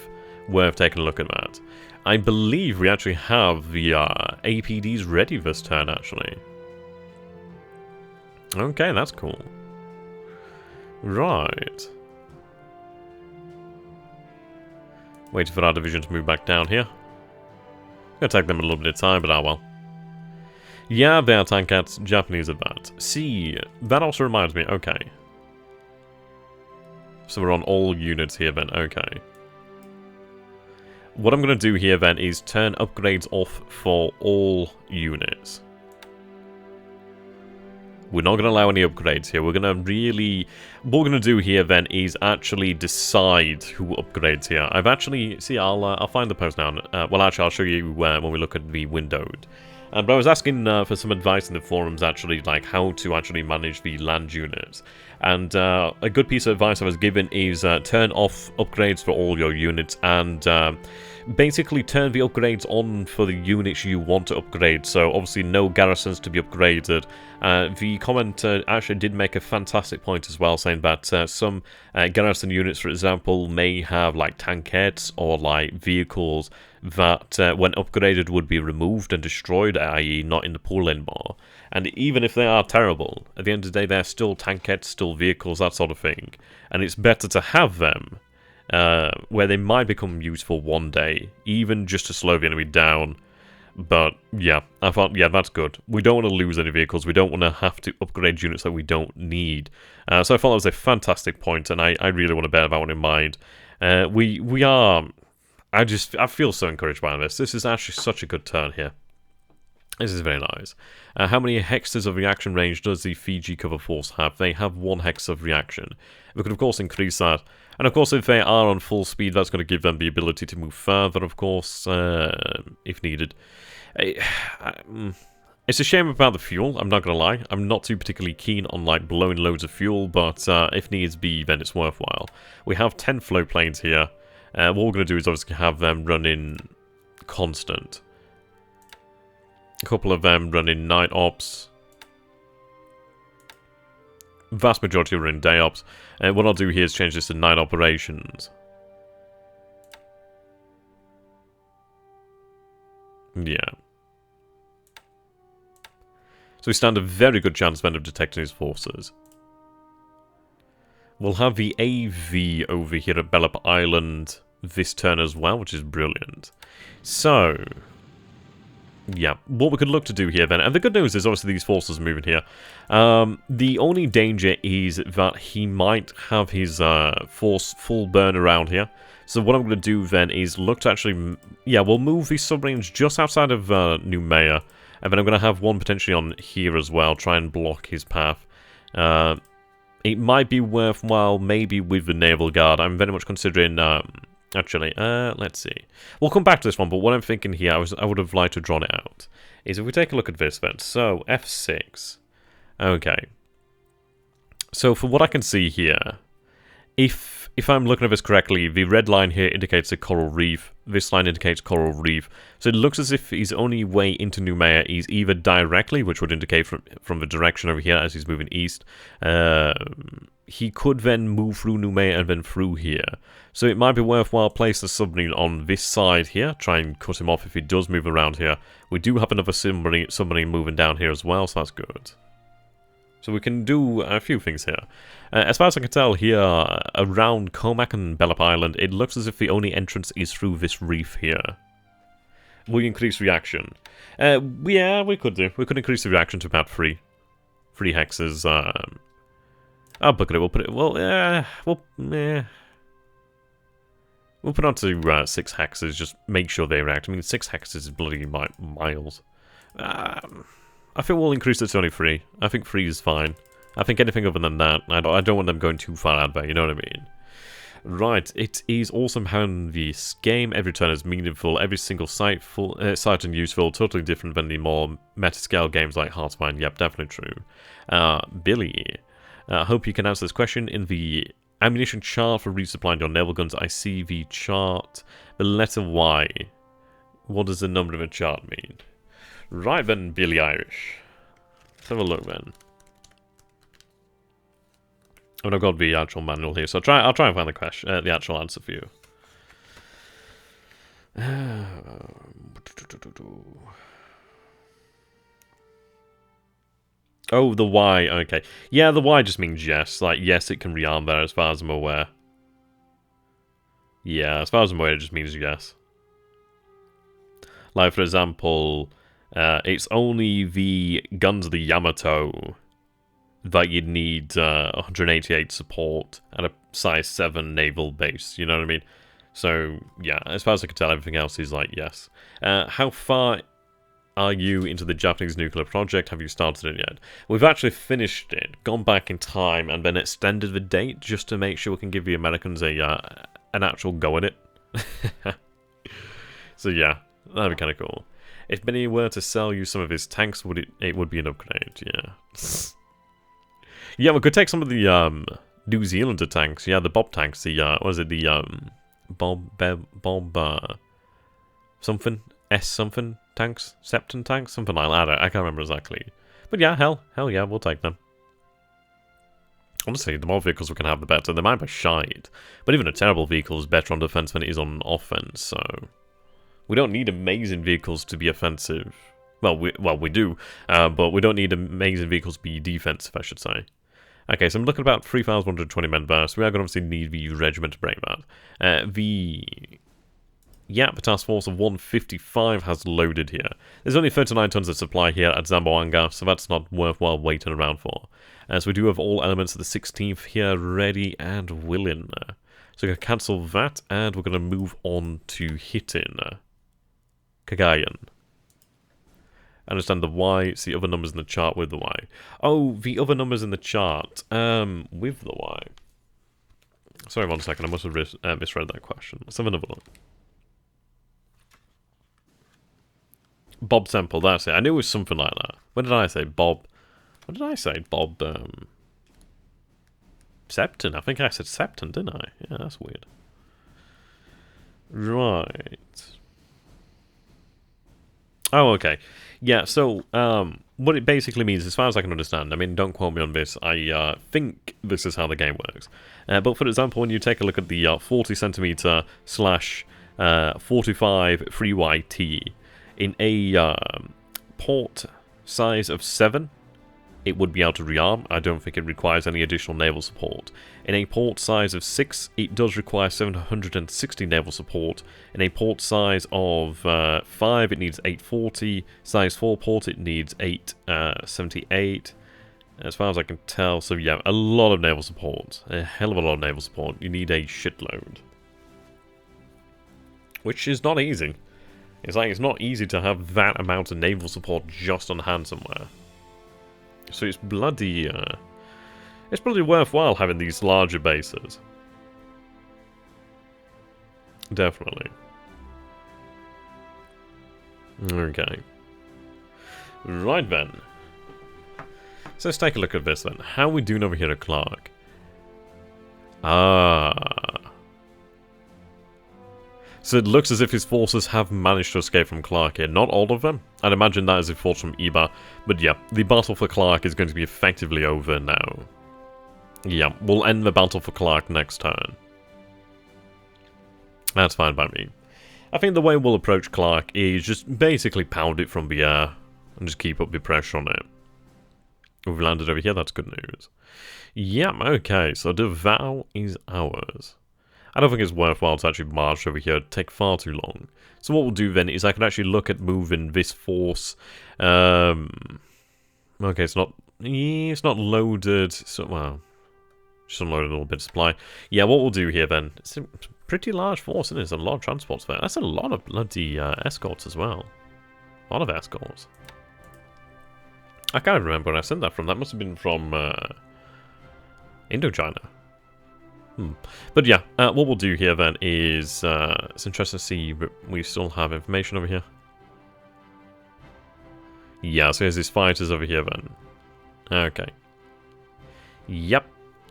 taking a look at that. I believe we actually have the APDs ready this turn, actually. Okay, that's cool. Right. Waiting for our division to move back down here. Gonna take them a little bit of time, but well. Yeah, they are tankets. Japanese at that. See, that also reminds me, okay. So we're on all units here then, okay. What I'm going to do here then is turn upgrades off for all units. We're not going to allow any upgrades here. We're going to really... What we're going to do here then is actually decide who upgrades here. I've actually... See, I'll find the post now. Well, actually, I'll show you when we look at the windowed. But I was asking for some advice in the forums, actually, like how to actually manage the land units. And a good piece of advice I was given is turn off upgrades for all your units and basically turn the upgrades on for the units you want to upgrade. So obviously no garrisons to be upgraded. The commenter actually did make a fantastic point as well, saying that some garrison units, for example, may have like tankettes or like vehicles that when upgraded would be removed and destroyed, i.e. not in the pool anymore. And even if they are terrible, at the end of the day they're still tankettes, still vehicles, that sort of thing. And it's better to have them where they might become useful one day, even just to slow the enemy down. But yeah, I thought, yeah, that's good. We don't want to lose any vehicles, we don't want to have to upgrade units that we don't need. So I thought that was a fantastic point, and I really want to bear that one in mind. We are... I feel so encouraged by this. This is actually such a good turn here. This is very nice. How many hexes of reaction range does the Fiji cover force have? They have 1 hex of reaction. We could, of course, increase that. And, of course, if they are on full speed, that's going to give them the ability to move further, of course, if needed. It's a shame about the fuel, I'm not going to lie. I'm not too particularly keen on, like, blowing loads of fuel, but if needs be, then it's worthwhile. We have 10 float planes here. What we're going to do is obviously have them running constant. A couple of them running night ops. Vast majority are in day ops. And what I'll do here is change this to night operations. Yeah. So we stand a very good chance then of detecting his forces. We'll have the AV over here at Bellop Island this turn as well, which is brilliant. So, yeah, what we could look to do here then, and the good news is obviously these forces are moving here. The only danger is that he might have his force full burn around here. So what I'm going to do then is look to actually, yeah, we'll move these submarines just outside of New Maya, and then I'm going to have one potentially on here as well, try and block his path. It might be worthwhile maybe with the Naval Guard. I'm very much considering, actually, let's see. We'll come back to this one, but what I'm thinking here, I would have liked to draw it out, is if we take a look at this then. So, F6. Okay. So, for what I can see here, if I'm looking at this correctly, the red line here indicates a coral reef. this line indicates coral reef. So it looks as if his only way into Noumea is either directly, which would indicate from the direction over here as he's moving east. He could then move through Noumea and then through here. So it might be worthwhile place the submarine on this side here, try and cut him off if he does move around here. We do have another submarine moving down here as well, so that's good. So we can do a few things here. As far as I can tell here, around Carmack and Bellop Island, it looks as if the only entrance is through this reef here. Will increase reaction? Yeah, we could do. We could increase the reaction to about 3 hexes. I'll book it. We'll put it. Well, we'll put it on to 6 hexes. Just make sure they react. I mean, 6 hexes is bloody miles. I think we'll increase it to only 3. I think 3 is fine. I think anything other than that, I don't want them going too far out there, you know what I mean? Right, it is awesome how in this game every turn is meaningful, every single site and useful, totally different than the more meta-scale games like Hearts of Iron. Yep, definitely true. Billy, I hope you can answer this question. In the ammunition chart for resupplying your naval guns, I see the chart, the letter Y. What does the number of a chart mean? Right then, Billy Irish. Let's have a look then. And I've got the actual manual here, so I'll try and find the actual answer for you. Oh, the Y, okay. Yeah, the Y just means yes. Like, yes, it can rearm there as far as I'm aware. Yeah, as far as I'm aware, it just means yes. Like, for example, it's only the guns of the Yamato that you'd need 188 support at a size 7 naval base, you know what I mean? So, yeah, as far as I can tell, everything else is like, yes. How far are you into the Japanese nuclear project? Have you started it yet? We've actually finished it, gone back in time, and then extended the date just to make sure we can give the Americans an actual go at it. So, yeah, that'd be kind of cool. If Benny were to sell you some of his tanks, it would be an upgrade, yeah. Yeah, we could take some of the New Zealander tanks. Yeah, the Bob tanks. The what was it? The Bob something S something tanks, Septon tanks, something like that. I can't remember exactly. But yeah, hell yeah, we'll take them. Honestly, the more vehicles we can have, the better. They might be shite, but even a terrible vehicle is better on defense than it is on offense. So we don't need amazing vehicles to be offensive. Well, we do, but we don't need amazing vehicles to be defensive, I should say. Okay, so I'm looking at about 3,120 men there, so we are going to obviously need the regiment to break that. The task force of 155 has loaded here. There's only 39 tons of supply here at Zamboanga, so that's not worthwhile waiting around for. So we do have all elements of the 16th here ready and willing. So we're going to cancel that, and we're going to move on to hitting Cagayan. I understand the Y, it's the other numbers in the chart with the Y. Oh, the other numbers in the chart with the Y. Sorry, 1 second, I must have misread that question. Let's have another look. Bob Temple, that's it. I knew it was something like that. What did I say? Bob. What did I say? Bob, Septon. I think I said Septon, didn't I? Yeah, that's weird. Right. Oh, okay. Yeah, so, what it basically means, as far as I can understand, I mean, don't quote me on this, I think this is how the game works. But for example, when you take a look at the 40cm / 45 3YT, in a port size of 7, it would be able to rearm. I don't think it requires any additional naval support. In a port size of 6, it does require 760 naval support. In a port size of 5, it needs 840. Size 4 port, it needs 878. As far as I can tell, so yeah, a lot of naval support. A hell of a lot of naval support. You need a shitload. Which is not easy. It's like, it's not easy to have that amount of naval support just on hand somewhere. So it's bloody worthwhile having these larger bases. Definitely. Okay. Right then. So let's take a look at this then. How are we doing over here at Clark? So it looks as if his forces have managed to escape from Clark here. Not all of them. I'd imagine that is a force from Iba. But yeah, the battle for Clark is going to be effectively over now. Yeah, we'll end the battle for Clark next turn. That's fine by me. I think the way we'll approach Clark is just basically pound it from the air and just keep up the pressure on it. We've landed over here, that's good news. Yeah, okay, so Naval is ours. I don't think it's worthwhile to actually march over here, it'd take far too long. So what we'll do then is I can actually look at moving this force. Okay, it's not loaded, so, well, just unloaded a little bit of supply. Yeah, what we'll do here then, it's a pretty large force, isn't it? There's a lot of transports there. That's a lot of bloody escorts as well. A lot of escorts. I can't remember where I sent that from. That must have been from Indochina. But yeah, what we'll do here then is, it's interesting to see we still have information over here. Yeah, so here's these fighters over here then. Okay. Yep.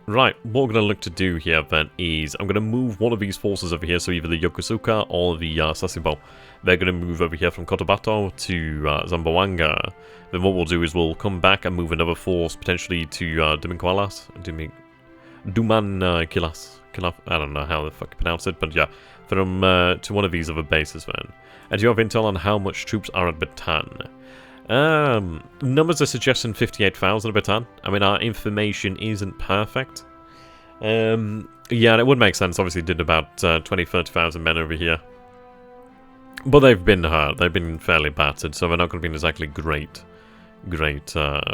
Right, what we're going to look to do here then is I'm going to move one of these forces over here, so either the Yokosuka or the Sasebo. They're going to move over here from Cotabato to Zamboanga. Then what we'll do is we'll come back and move another force potentially to Dumanquilas. I don't know how the fuck you pronounce it, but yeah, from to one of these other bases then. And do you have intel on how much troops are at Bataan? Numbers are suggesting 58,000 a Bataan. I mean, our information isn't perfect. Yeah, it would make sense. Obviously, did about 20,000-30,000 men over here. But they've been hurt. They've been fairly battered, so they're not going to be in exactly great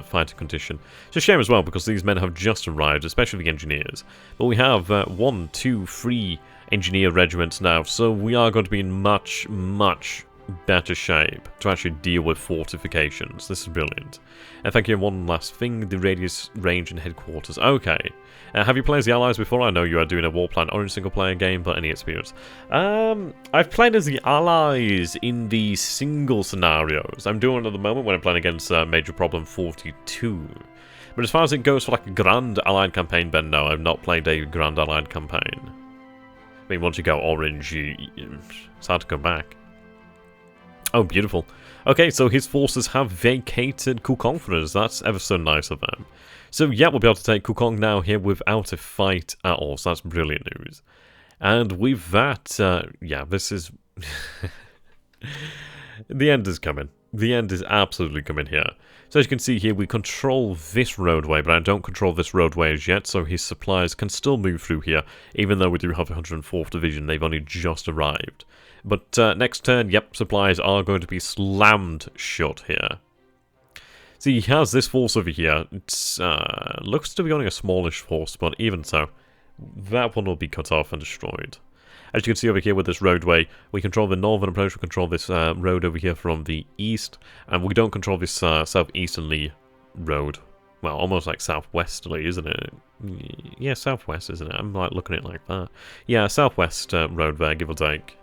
fighting condition. It's a shame as well, because these men have just arrived, especially the engineers. But we have 1, 2, 3 engineer regiments now, so we are going to be in much, much better shape to actually deal with fortifications. This is brilliant. And thank you. One last thing, the radius, range, and headquarters. Okay. Have you played as the Allies before? I know you are doing a Warplan Orange single-player game, but any experience? I've played as the Allies in the single scenarios. I'm doing it at the moment when I'm playing against Major Problem 42. But as far as it goes for like a Grand Allied campaign, Ben, no, I've not played a Grand Allied campaign. I mean, once you go Orange, it's hard to come back. Oh, beautiful. Okay, so his forces have vacated Kukong for us. That's ever so nice of them. So, yeah, we'll be able to take Kukong now here without a fight at all. So that's brilliant news. And with that, yeah, this is... the end is coming. The end is absolutely coming here. So as you can see here, we control this roadway, but I don't control this roadway as yet, so his supplies can still move through here, even though we do have 104th Division. They've only just arrived. But next turn, yep, supplies are going to be slammed shut here. See, he has this force over here. It looks to be only a smallish force, but even so, that one will be cut off and destroyed. As you can see over here with this roadway, we control the northern approach, we control this road over here from the east, and we don't control this southeasterly road. Well, almost like southwesterly, isn't it? Yeah, southwest, isn't it? I'm like looking at it like that. Yeah, southwest road there, give or take.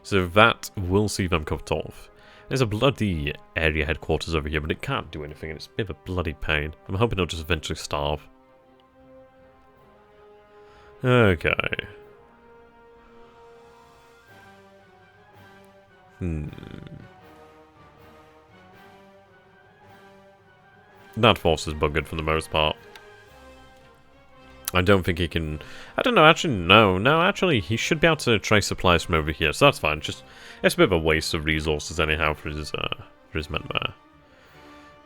So that will see them cut off. There's a bloody area headquarters over here, but it can't do anything, and it's a bit of a bloody pain. I'm hoping it'll just eventually starve. Okay. That force is buggered for the most part. I don't think he can... I don't know, actually, no, actually, he should be able to trace supplies from over here, so that's fine. Just, it's a bit of a waste of resources anyhow for his men there.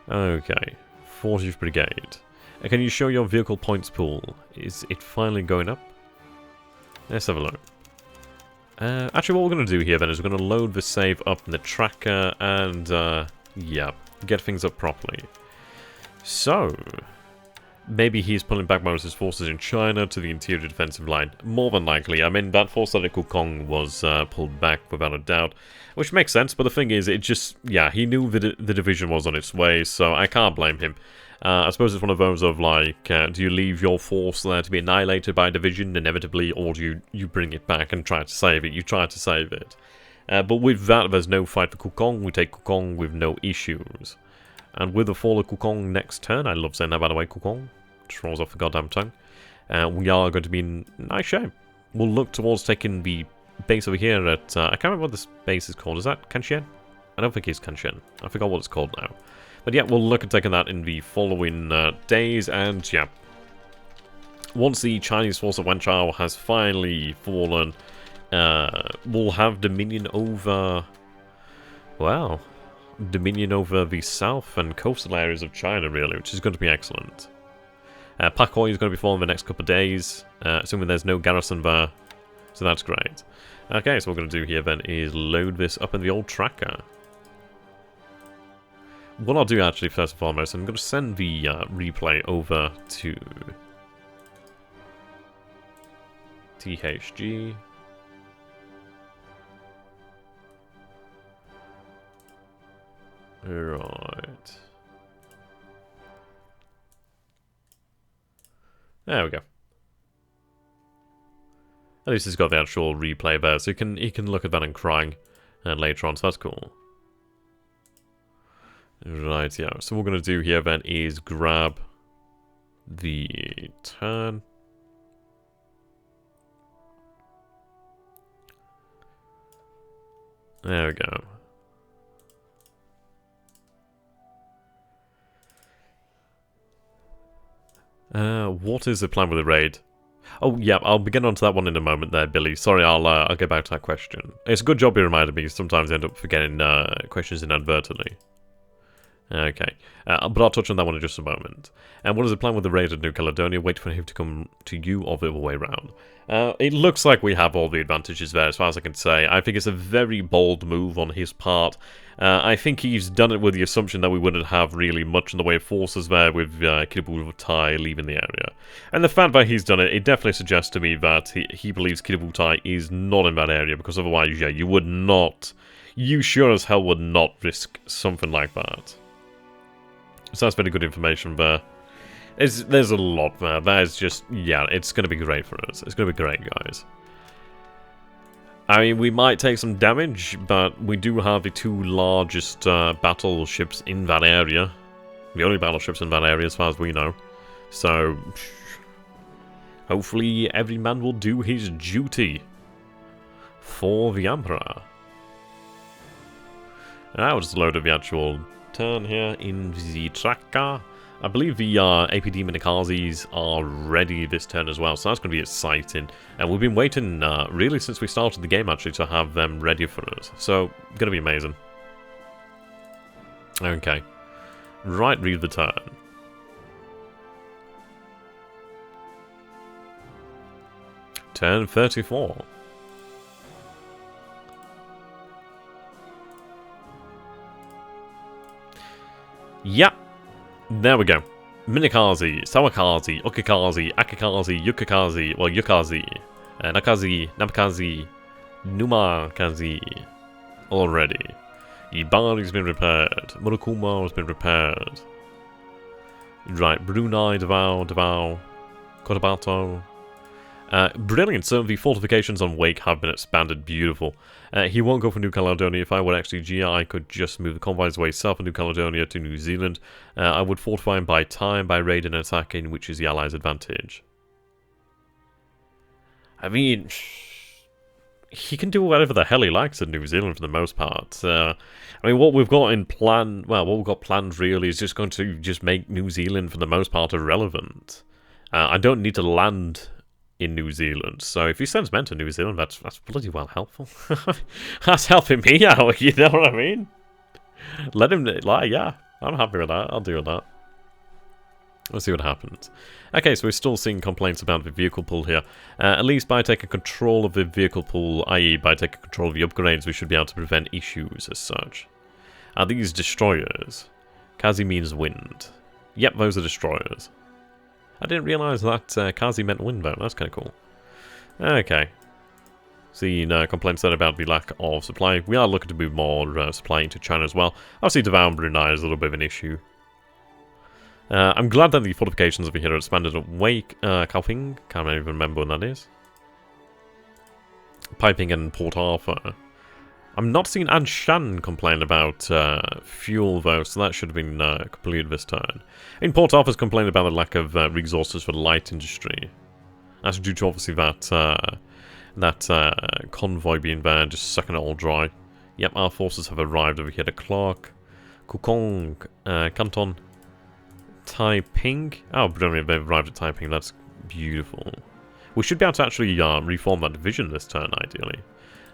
Okay, 40th Brigade. Can you show your vehicle points pool? Is it finally going up? Let's have a look. Actually, what we're going to do here then is we're going to load the save up in the tracker and, yeah, get things up properly. So... maybe he's pulling back most of his forces in China to the interior defensive line. More than likely. I mean, that force at Kukong was pulled back without a doubt. Which makes sense, but the thing is, it just... yeah, he knew that the division was on its way, so I can't blame him. I suppose it's one of those of, like, do you leave your force there to be annihilated by a division inevitably, or do you bring it back and try to save it? You try to save it. But with that, there's no fight for Kukong. We take Kukong with no issues. And with the fall of Kukong next turn, I love saying that, by the way, Kukong. Just rolls off the goddamn tongue. We are going to be in nice shape. we'll look towards taking the base over here at... I can't remember what this base is called. Is that Kanshin? I don't think it's Kanshin. I forgot what it's called now. But yeah, we'll look at taking that in the following days, and yeah. Once the Chinese force of Wenchao has finally fallen, we'll have dominion over... well, dominion over the south and coastal areas of China, really, which is going to be excellent. Pakoi is going to be falling the next couple of days, assuming there's no garrison there, so that's great. Okay, so what we're going to do here then is load this up in the old tracker. What I'll do actually, first and foremost, I'm going to send the replay over to THG. Right. There we go. At least he's got the actual replay there, so he can look at that and crying later on, so that's cool. Right, yeah. So what we're going to do here then is grab the turn. There we go. What is the plan with the raid? Oh, yeah, I'll begin onto that one in a moment there, Billy. Sorry, I'll get back to that question. It's a good job you reminded me, sometimes I end up forgetting questions inadvertently. Okay, but I'll touch on that one in just a moment. And what is the plan with the raid of New Caledonia? Wait for him to come to you or the other way around. It looks like we have all the advantages there, as far as I can say. I think it's a very bold move on his part. I think he's done it with the assumption that we wouldn't have really much in the way of forces there with Kiributai leaving the area. And the fact that he's done it, it definitely suggests to me that he believes Kiributai is not in that area, because otherwise, yeah, you would not... you sure as hell would not risk something like that. So that's very good information there. There's a lot there. That is just, yeah, it's going to be great for us. It's going to be great, guys. I mean, we might take some damage, but we do have the two largest battleships in that area. The only battleships in that area, as far as we know. So, hopefully every man will do his duty for the Emperor. I'll just load up the actual turn here in the tracker. I believe the APD Minikazes are ready this turn as well, so that's going to be exciting. And we've been waiting really since we started the game, actually, to have them ready for us. So, going to be amazing. Okay. Right, read the turn. Turn 34. Yeah, there we go. Minikaze, Sawakaze, Okikaze, Akikaze, Yukikaze, well, Yukaze, Nakaze, Namakaze, Numakaze, already. Ibari's been repaired. Murukuma has been repaired. Right, Brunei, Davao, Cotabato. Brilliant, so the fortifications on Wake have been expanded, beautiful. He won't go for New Caledonia. If I were actually GI, I could just move the convoys away south of New Caledonia to New Zealand. I would fortify him by time, by raiding and attacking, which is the Allies' advantage. I mean, he can do whatever the hell he likes in New Zealand for the most part. I mean, what we've got in plan, well, what we've got planned really is just going to just make New Zealand for the most part irrelevant. I don't need to land in New Zealand, so if he sends men to New Zealand, that's bloody well helpful. That's helping me out, you know what I mean? Let him, like, yeah, I'm happy with that. I'll deal with that. Let's see what happens. Okay, so we're still seeing complaints about the vehicle pool here. At least by taking control of the vehicle pool, i.e. by taking control of the upgrades, we should be able to prevent issues as such. Are these destroyers? Kazi means wind. Yep, those are destroyers. I didn't realise that Kazi meant wind though. That's kind of cool. Okay. Seen complaints then about the lack of supply. We are looking to move more supply into China as well. Obviously, Davao and Brunei is a little bit of an issue. I'm glad that the fortifications over here are expanded at Wake, Kaoping, can't even remember when that is. Piping and Port Arthur. I'm not seeing Anshan complain about fuel though, so that should have been completed this turn. In Port Arthur's complained about the lack of resources for the light industry. That's due to obviously that That convoy being there, just sucking it all dry. Yep, our forces have arrived over here to Clark, Kukong, Canton, Taiping. Oh, brilliant, they've arrived at Taiping, that's beautiful. We should be able to actually reform that division this turn, ideally.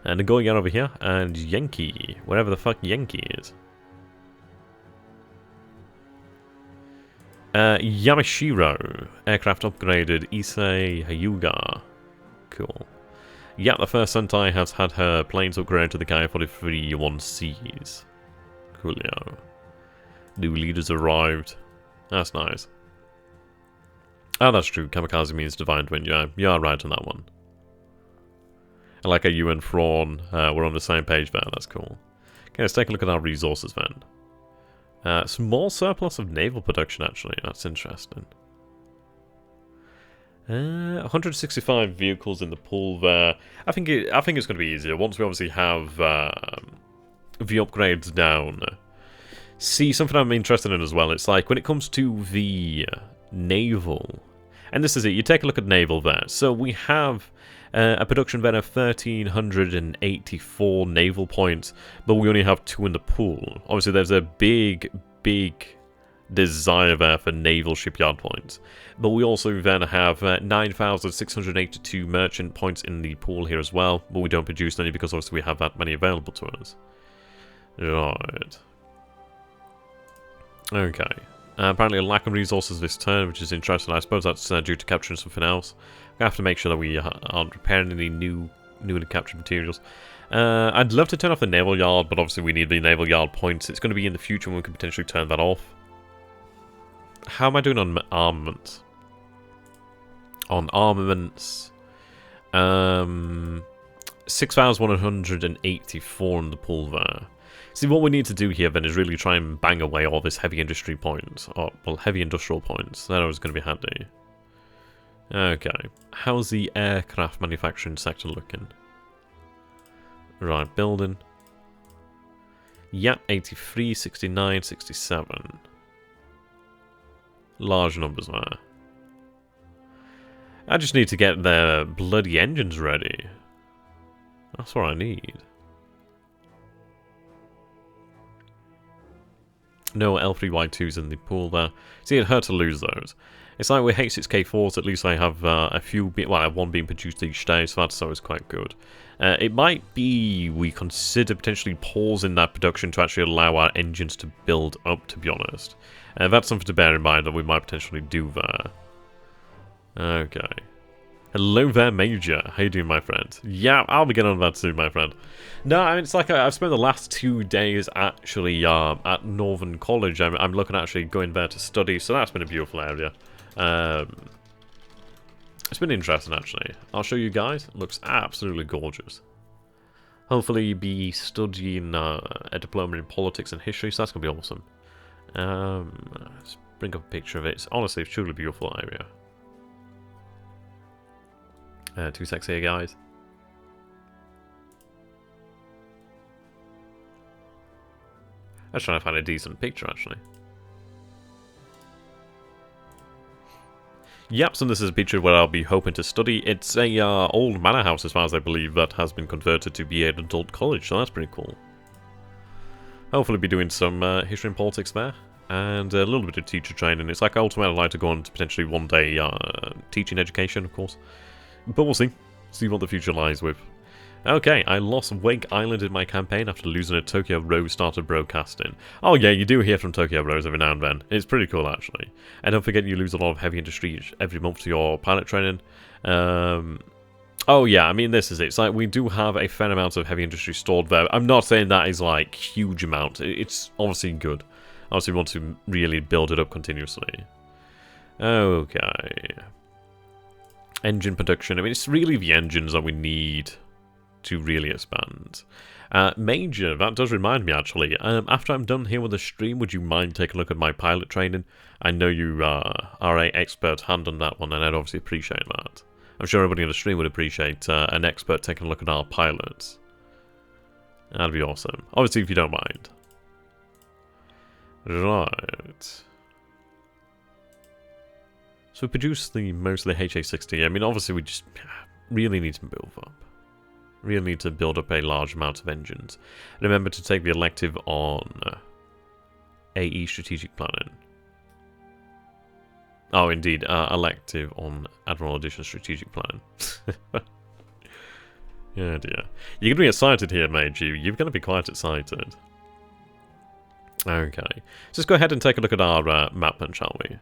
And then going out over here, and Yankee, wherever the fuck Yankee is. Yamashiro, aircraft upgraded, Issei Hyuga. Cool. Yeah, the first Sentai has had her planes upgraded to the Ki-43-1Cs. Coolio. New leaders arrived. That's nice. Oh, that's true. Kamikaze means Divine Twin. Yeah, you are right on that one. I like how you and Thrawn were on the same page there. That's cool. Okay, let's take a look at our resources then. Small surplus of naval production, actually. That's interesting. 165 vehicles in the pool there. I think it's going to be easier once we obviously have the upgrades down. See, something I'm interested in as well. It's like when it comes to the naval, and this is it. You take a look at naval there. So we have a production then of 1,384 naval points, but we only have 2 in the pool. Obviously, there's a big desire there for naval shipyard points. But we also then have 9,682 merchant points in the pool here as well, but we don't produce any because obviously we have that many available to us. Right. Okay. Apparently a lack of resources this turn, which is interesting. I suppose that's due to capturing something else. We have to make sure that we aren't repairing any newly captured materials. I'd love to turn off the naval yard, but obviously we need the naval yard points. It's going to be in the future when we can potentially turn that off. How am I doing on armament? On armaments, 6,184 in the pool there. See, what we need to do here then is really try and bang away all this heavy industry points, or well, heavy industrial points. That was going to be handy. Okay, how's the aircraft manufacturing sector looking? Right, building. Yep, 83, 69, 67. Large numbers there. I just need to get their bloody engines ready. That's what I need. No L3Y2s in the pool there. See, it hurt to lose those. It's like with H6K4s, at least I have a few, well, I have one being produced each day, so that's always quite good. It might be we consider potentially pausing that production to actually allow our engines to build up, to be honest. That's something to bear in mind that we might potentially do there. Okay. Hello there, Major. How you doing, my friend? Yeah, I'll be getting on that soon, my friend. No, I mean, it's like I've spent the last 2 days actually at Northern College. I'm looking at actually going there to study, so that's been a beautiful area. It's been interesting, actually. I'll show you guys. It looks absolutely gorgeous. Hopefully be studying a diploma in politics and history, so that's going to be awesome. Let's bring up a picture of it. It's honestly a truly beautiful area. 2 secs here, guys. I was trying to find a decent picture, actually. Yep, so this is a picture where I'll be hoping to study. It's a old manor house, as far as I believe, that has been converted to be an adult college, so that's pretty cool. Hopefully be doing some history and politics there, and a little bit of teacher training. It's like ultimately I'd like to go on to potentially one day teaching education, of course. But we'll see. See what the future lies with. Okay, I lost Wake Island in my campaign after losing a Tokyo Rose started broadcasting. Oh yeah, you do hear from Tokyo Rose every now and then. It's pretty cool, actually. And don't forget you lose a lot of heavy industry every month to your pilot training. Oh yeah, I mean, this is it. It's like we do have a fair amount of heavy industry stored there. I'm not saying that is like huge amount. It's obviously good. Obviously we want to really build it up continuously. Okay. Engine production. I mean, it's really the engines that we need to really expand. Major, that does remind me, actually. After I'm done here with the stream, would you mind taking a look at my pilot training? I know you are an expert hand on that one, and I'd obviously appreciate that. I'm sure everybody on the stream would appreciate an expert taking a look at our pilots. That'd be awesome. Obviously, if you don't mind. Right. So we produce most of the HA60. I mean, obviously we just really need to move up. Really need to build up a large amount of engines. Remember to take the elective on AE strategic planning. Oh, indeed, elective on Admiral Edition strategic planning. Yeah, dear. You're going to be excited here, mate. You're going to be quite excited. Okay. So let's go ahead and take a look at our map then, shall we?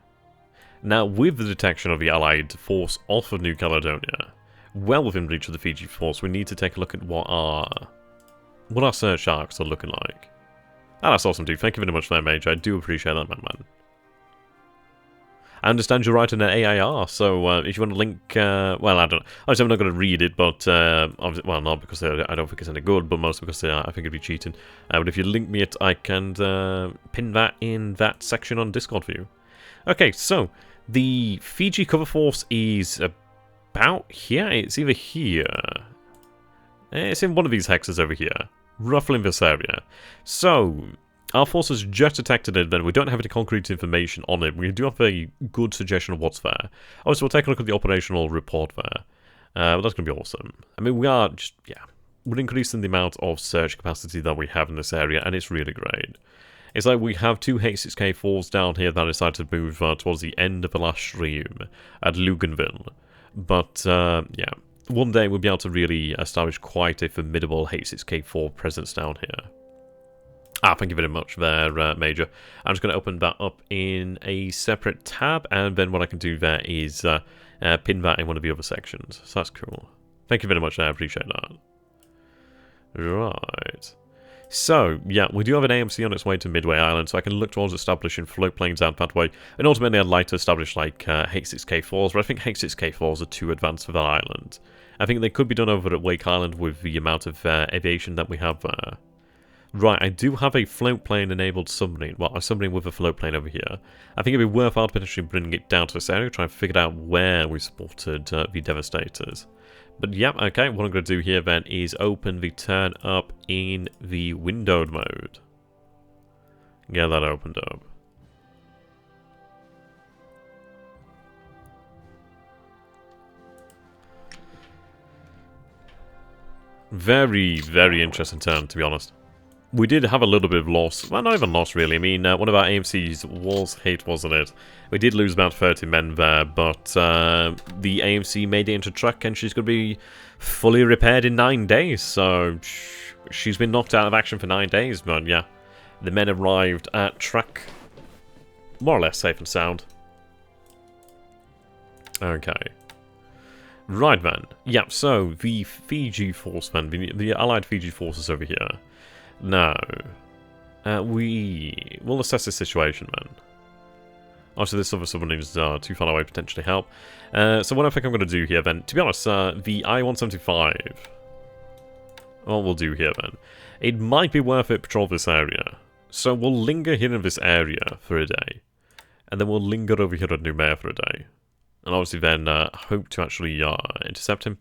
Now, with the detection of the Allied force off of New Caledonia, well within reach of the Fiji force, we need to take a look at what our search arcs are looking like. Ah, that's awesome, dude. Thank you very much for that, Major. I do appreciate that, man. I understand you're writing an AIR, so if you want to link, well, I don't know. Obviously, I'm not going to read it, but, well, not because I don't think it's any good, but mostly because I think it'd be cheating. But if you link me it, I can pin that in that section on Discord for you. Okay, so, the Fiji cover force is about here. It's either here. It's in one of these hexes over here, roughly in this area. So, our force has just detected it, then we don't have any concrete information on it. We do have a good suggestion of what's there. Obviously, we'll take a look at the operational report there. Well, that's going to be awesome. I mean, we are just, yeah, we're increasing the amount of search capacity that we have in this area, and it's really great. It's like we have two H6K4s down here that I decided to move towards the end of the last stream at Luganville. But, yeah, one day we'll be able to really establish quite a formidable H6K4 presence down here. Ah, thank you very much there, Major. I'm just going to open that up in a separate tab, and then what I can do there is pin that in one of the other sections. So that's cool. Thank you very much, I appreciate that. Right. So, yeah, we do have an AMC on its way to Midway Island, so I can look towards establishing float planes out that way. And ultimately, I'd like to establish, like, H6K4s, but I think H6K4s are too advanced for that island. I think they could be done over at Wake Island with the amount of aviation that we have there. Right, I do have a float plane enabled submarine. Well, a submarine with a float plane over here. I think it'd be worthwhile potentially bringing it down to this area, trying to figure out where we spotted the Devastators. But yeah, okay, what I'm going to do here then is open the turn up in the windowed mode. Get that opened up. Very, very interesting turn, to be honest. We did have a little bit of loss. Well, not even loss, really. I mean, one of our AMCs was hit, wasn't it? We did lose about 30 men there, but the AMC made it into Truk, and she's going to be fully repaired in 9 days. So, she's been knocked out of action for 9 days, but yeah. The men arrived at Truk, more or less safe and sound. Okay. Right, then. Yeah, so, the Fiji force, then. The Allied Fiji forces over here. Now, we will assess the situation, then. Obviously, this other submarine is too far away to potentially help. So what I think I'm going to do here, then, to be honest, the I-175, what we'll do here, then, it might be worth it to patrol this area. So we'll linger here in this area for a day, and then we'll linger over here at Noumea for a day. And obviously then hope to actually intercept him.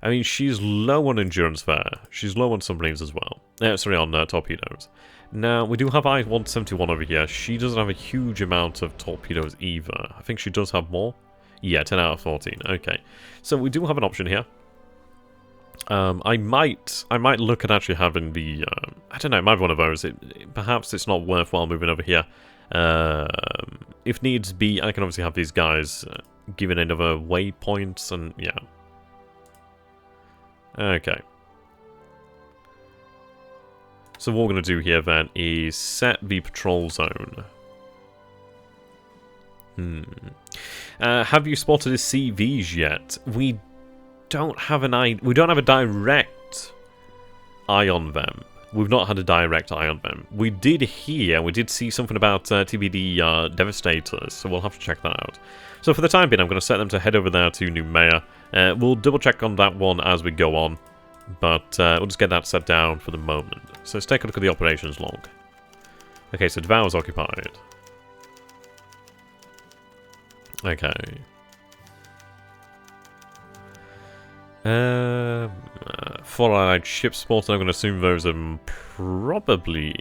I mean, she's low on endurance there. She's low on submarines as well. Sorry, on torpedoes. Now, we do have I-171 over here. She doesn't have a huge amount of torpedoes either. I think she does have more. Yeah, 10 out of 14. Okay. So we do have an option here. I might look at actually having the... I don't know, it might be one of those. Perhaps it's not worthwhile moving over here. If needs be, I can obviously have these guys given another waypoints and... yeah. Okay. So what we're going to do here then is set the patrol zone. Have you spotted the CVs yet? We don't have a direct eye on them. We've not had a direct eye on them. We did see something about TBD Devastators, so we'll have to check that out. So for the time being, I'm going to set them to head over there to Noumea. We'll double check on that one as we go on, but we'll just get that set down for the moment. So let's take a look at the operations log. Okay, so Naval is occupied. Okay. 4 allied ships spotted. I'm going to assume those are probably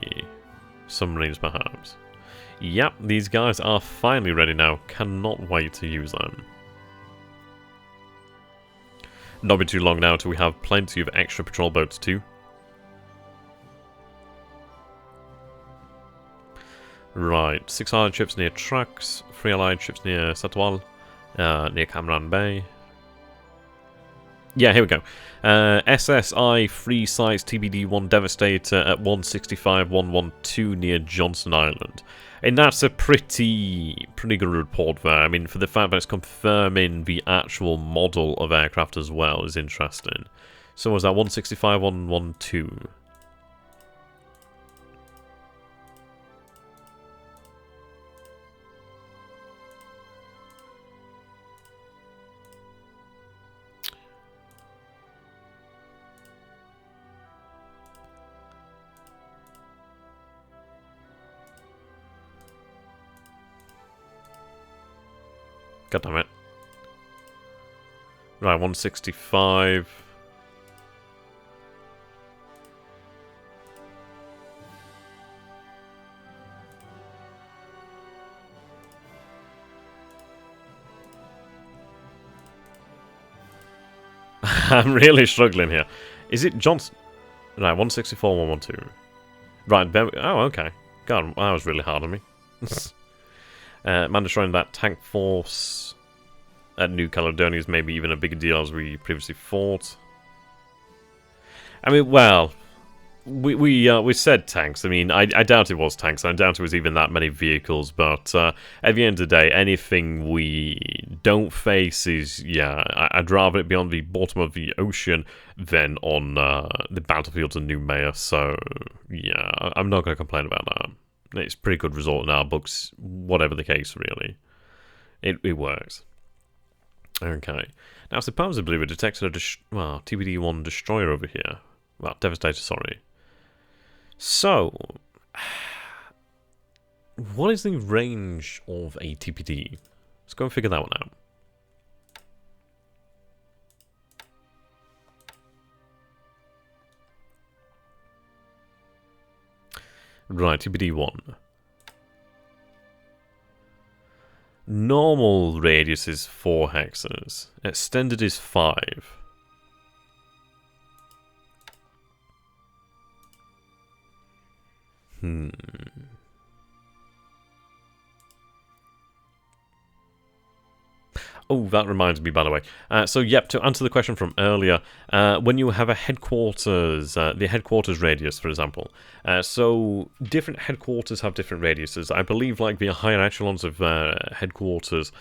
submarines, perhaps. Yep, these guys are finally ready now. Cannot wait to use them. Not be too long now till we have plenty of extra patrol boats too. Right, 6 allied ships near Trucks, 3 allied ships near Satwal, near Cameron Bay. Yeah, here we go. SSI 3 sites TBD-1 Devastator at 165-112 near Johnson Island. And that's a pretty good report there. I mean, for the fact that it's confirming the actual model of aircraft as well is interesting. So was that 165-112? God damn it. Right, 165. I'm really struggling here. Is it Johnson? Right, 164, 112. Right, oh, okay. God, that was really hard on me. Man destroying that tank force at New Caledonia is maybe even a bigger deal as we previously thought. I mean, well, we said tanks. I mean, I doubt it was tanks. I doubt it was even that many vehicles. But at the end of the day, anything we don't face is, yeah, I'd rather it be on the bottom of the ocean than on the battlefields of New Maya. So, yeah, I'm not going to complain about that. It's a pretty good result in our books, whatever the case, really. It works. Okay. Now, supposedly we detected a TBD-1 destroyer over here. Well, Devastator, sorry. So, what is the range of a TPD? Let's go and figure that one out. Right, TBD-1. Normal radius is 4 hexes. Extended is 5. Oh, that reminds me, by the way. So, yep, to answer the question from earlier, when you have a headquarters, the headquarters radius, for example, so different headquarters have different radiuses. I believe, like, the higher echelons of headquarters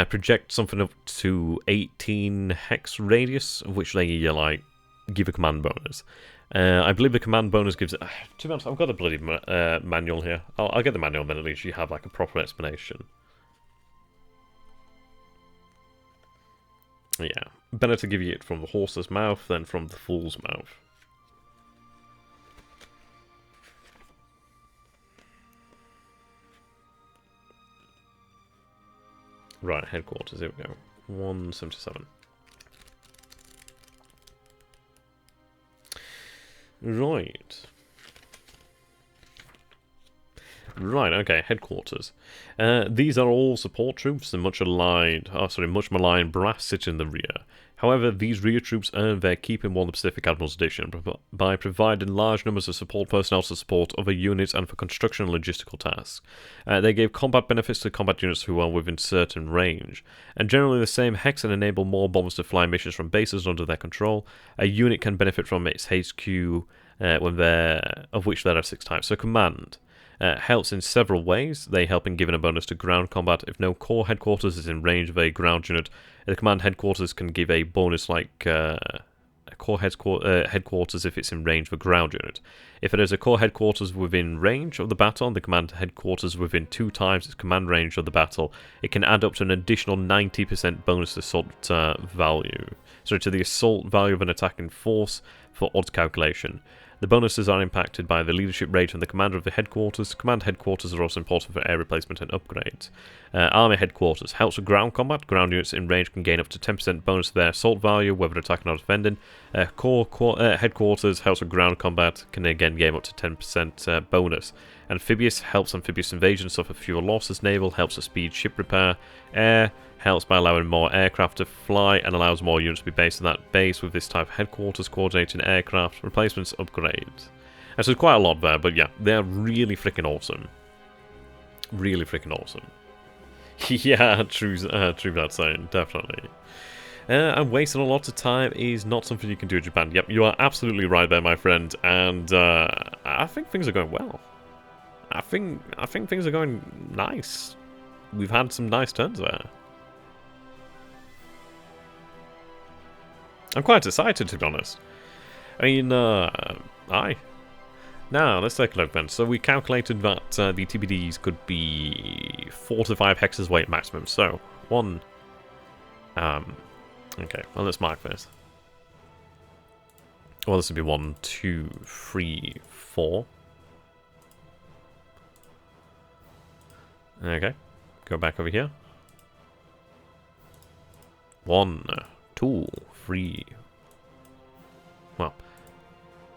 project something up to 18 hex radius, of which they, like, give a command bonus. I believe the command bonus gives... to be honest, I've got a bloody manual here. I'll get the manual, then at least you have, like, a proper explanation. Yeah, better to give you it from the horse's mouth than from the fool's mouth. Right, headquarters, here we go. 177. Right. Right, okay, headquarters. These are all support troops and much maligned brass sit in the rear. However, these rear troops earned their keep in the Pacific Admiral's Edition by providing large numbers of support personnel to support other units and for construction and logistical tasks. They gave combat benefits to combat units who are within certain range. And generally the same hex and enable more bombers to fly missions from bases under their control. A unit can benefit from its HQ, of which there are 6 types. So command. Helps in several ways. They help in giving a bonus to ground combat. If no core headquarters is in range of a ground unit, the command headquarters can give a bonus like a core headquarters if it's in range of a ground unit. If it is a core headquarters within range of the battle, the command headquarters within 2 times its command range of the battle, it can add up to an additional 90% bonus assault value. So to the assault value of an attacking force for odds calculation. The bonuses are impacted by the leadership rate and the commander of the headquarters. Command headquarters are also important for air replacement and upgrades. Army headquarters helps with ground combat. Ground units in range can gain up to 10% bonus to their assault value, whether attacking or defending. Headquarters helps with ground combat, can again gain up to 10% bonus. Amphibious helps amphibious invasion suffer fewer losses. Naval helps with speed ship repair. Air Helps by allowing more aircraft to fly and allows more units to be based in that base with this type of headquarters coordinating aircraft. Replacements upgrades. And so there's quite a lot there, but yeah, they're really freaking awesome. Really freaking awesome. Yeah, true that saying, definitely. And wasting a lot of time is not something you can do in Japan. Yep, you are absolutely right there, my friend. And I think things are going well. I think things are going nice. We've had some nice turns there. I'm quite excited, to be honest. I mean, aye. Now, let's take a look then. So we calculated that the TBDs could be 4 to 5 hexes weight maximum. So, one... okay, well, let's mark this. Well, this would be 1, 2, 3, 4. Okay, go back over here. 1, 2, 3. Well,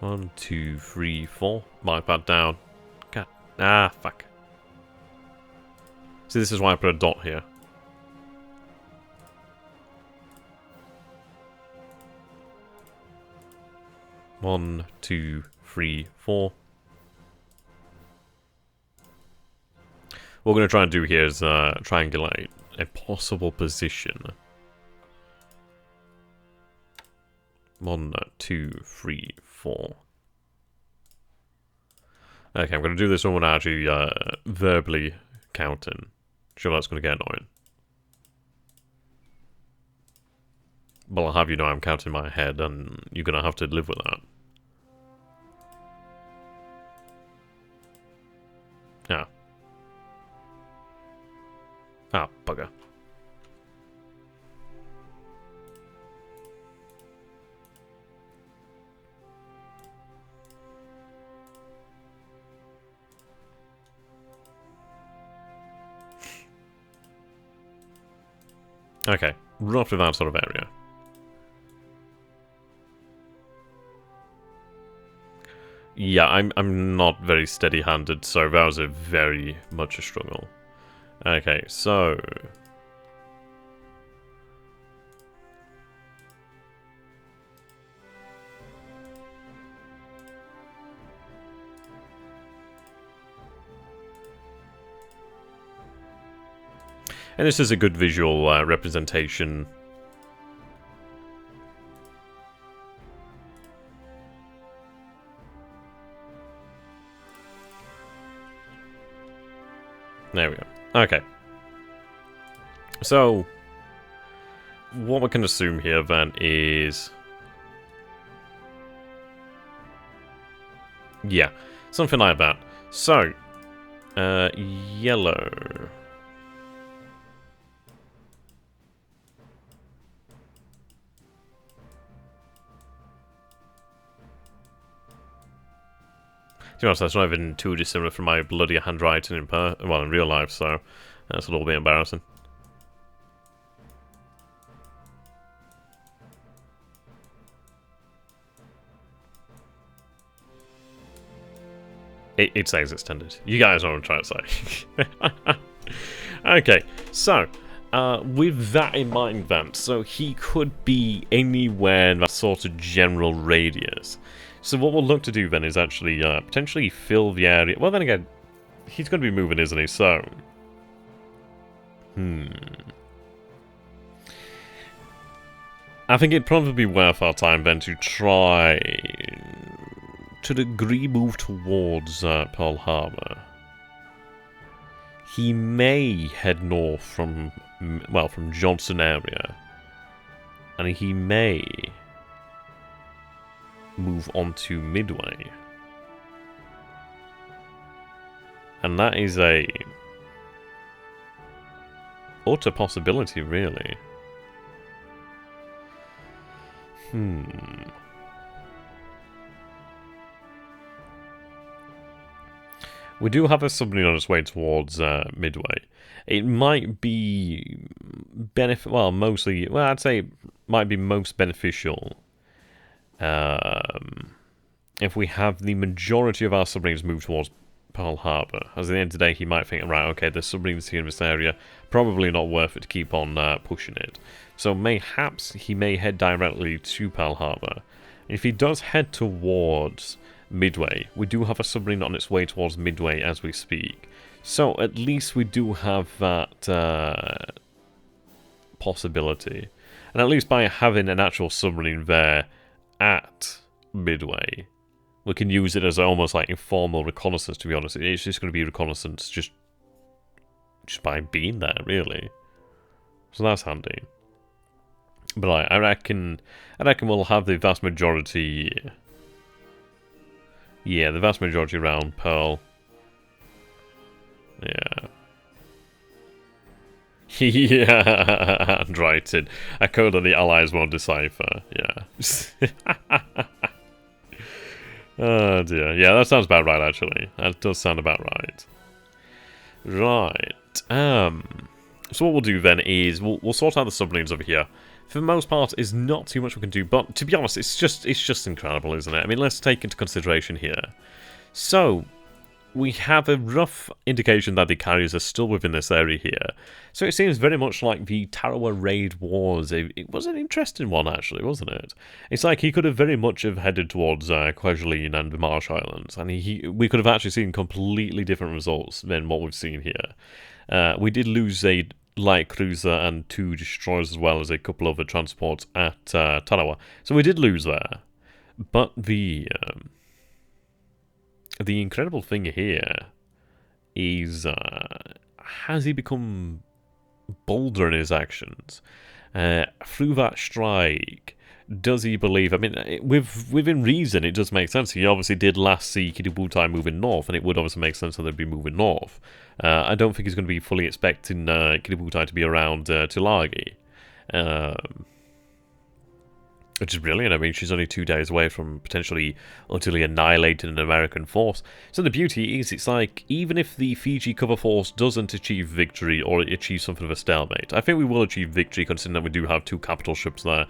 1, 2, 3, 4. Mark that down. God. Ah, fuck. See, this is why I put a dot here. One, 2, 3, 4. What we're going to try and do here is triangulate a possible position. 1, 2, 3, 4. Okay, I'm going to do this one without actually verbally counting. Sure, that's going to get annoying. Well, I'll have you know I'm counting my head, and you're going to have to live with that. Yeah. Ah, bugger. Okay, roughly that sort of area. Yeah, I'm not very steady-handed, so that was a very much a struggle. Okay, so... And this is a good visual representation. There we go. Okay. So, what we can assume here then is... Yeah, something like that. So, yellow... To be honest, that's not even too dissimilar from my bloody handwriting in real life, so that's a little bit embarrassing. It says extended. You guys know what I'm trying to say. Okay, so with that in mind then, so he could be anywhere in that sort of general radius. So what we'll look to do then is actually potentially fill the area. Well, then again, he's going to be moving, isn't he? So, I think it'd probably be worth our time then to try to a degree move towards Pearl Harbor. He may head north from, well, from Johnson area, and he may move on to Midway. And that is a utter possibility, really. We do have a submarine on its way towards Midway. It might be mostly, well, I'd say it might be most beneficial if we have the majority of our submarines move towards Pearl Harbor. As at the end of the day, he might think, right, okay, there's submarines here in this area, probably not worth it to keep on pushing it. So mayhaps he may head directly to Pearl Harbor. If he does head towards Midway, we do have a submarine on its way towards Midway as we speak. So at least we do have that possibility. And at least by having an actual submarine there at Midway, we can use it as almost like informal reconnaissance, to be honest. It's just going to be reconnaissance just by being there, really. So that's handy. But I reckon we'll have the vast majority... Yeah, the vast majority around Pearl. Yeah. Yeah, handwriting. A code that the Allies won't decipher. Yeah. Oh dear. Yeah, that sounds about right, actually. That does sound about right. Right. So what we'll do then is we'll sort out the submarines over here. For the most part, is not too much we can do, but to be honest, it's just incredible, isn't it? I mean, let's take into consideration here. So, we have a rough indication that the carriers are still within this area here. So it seems very much like the Tarawa raid was it was an interesting one, actually, wasn't it? It's like he could have very much have headed towards Kwajalein and the Marsh Islands, and we could have actually seen completely different results than what we've seen here. We did lose a light cruiser and 2 destroyers as well as a couple of transports at Tarawa. So we did lose there. But the incredible thing here is, has he become bolder in his actions? Through that strike, does he believe... I mean, within reason, it does make sense. He obviously did last see Kiributai moving north, and it would obviously make sense that they'd be moving north. I don't think he's going to be fully expecting Kiributai to be around Tulagi. Which is brilliant. I mean, she's only 2 days away from potentially utterly annihilating an American force. So the beauty is, it's like, even if the Fiji cover force doesn't achieve victory or it achieves something of a stalemate, I think we will achieve victory considering that we do have 2 capital ships there,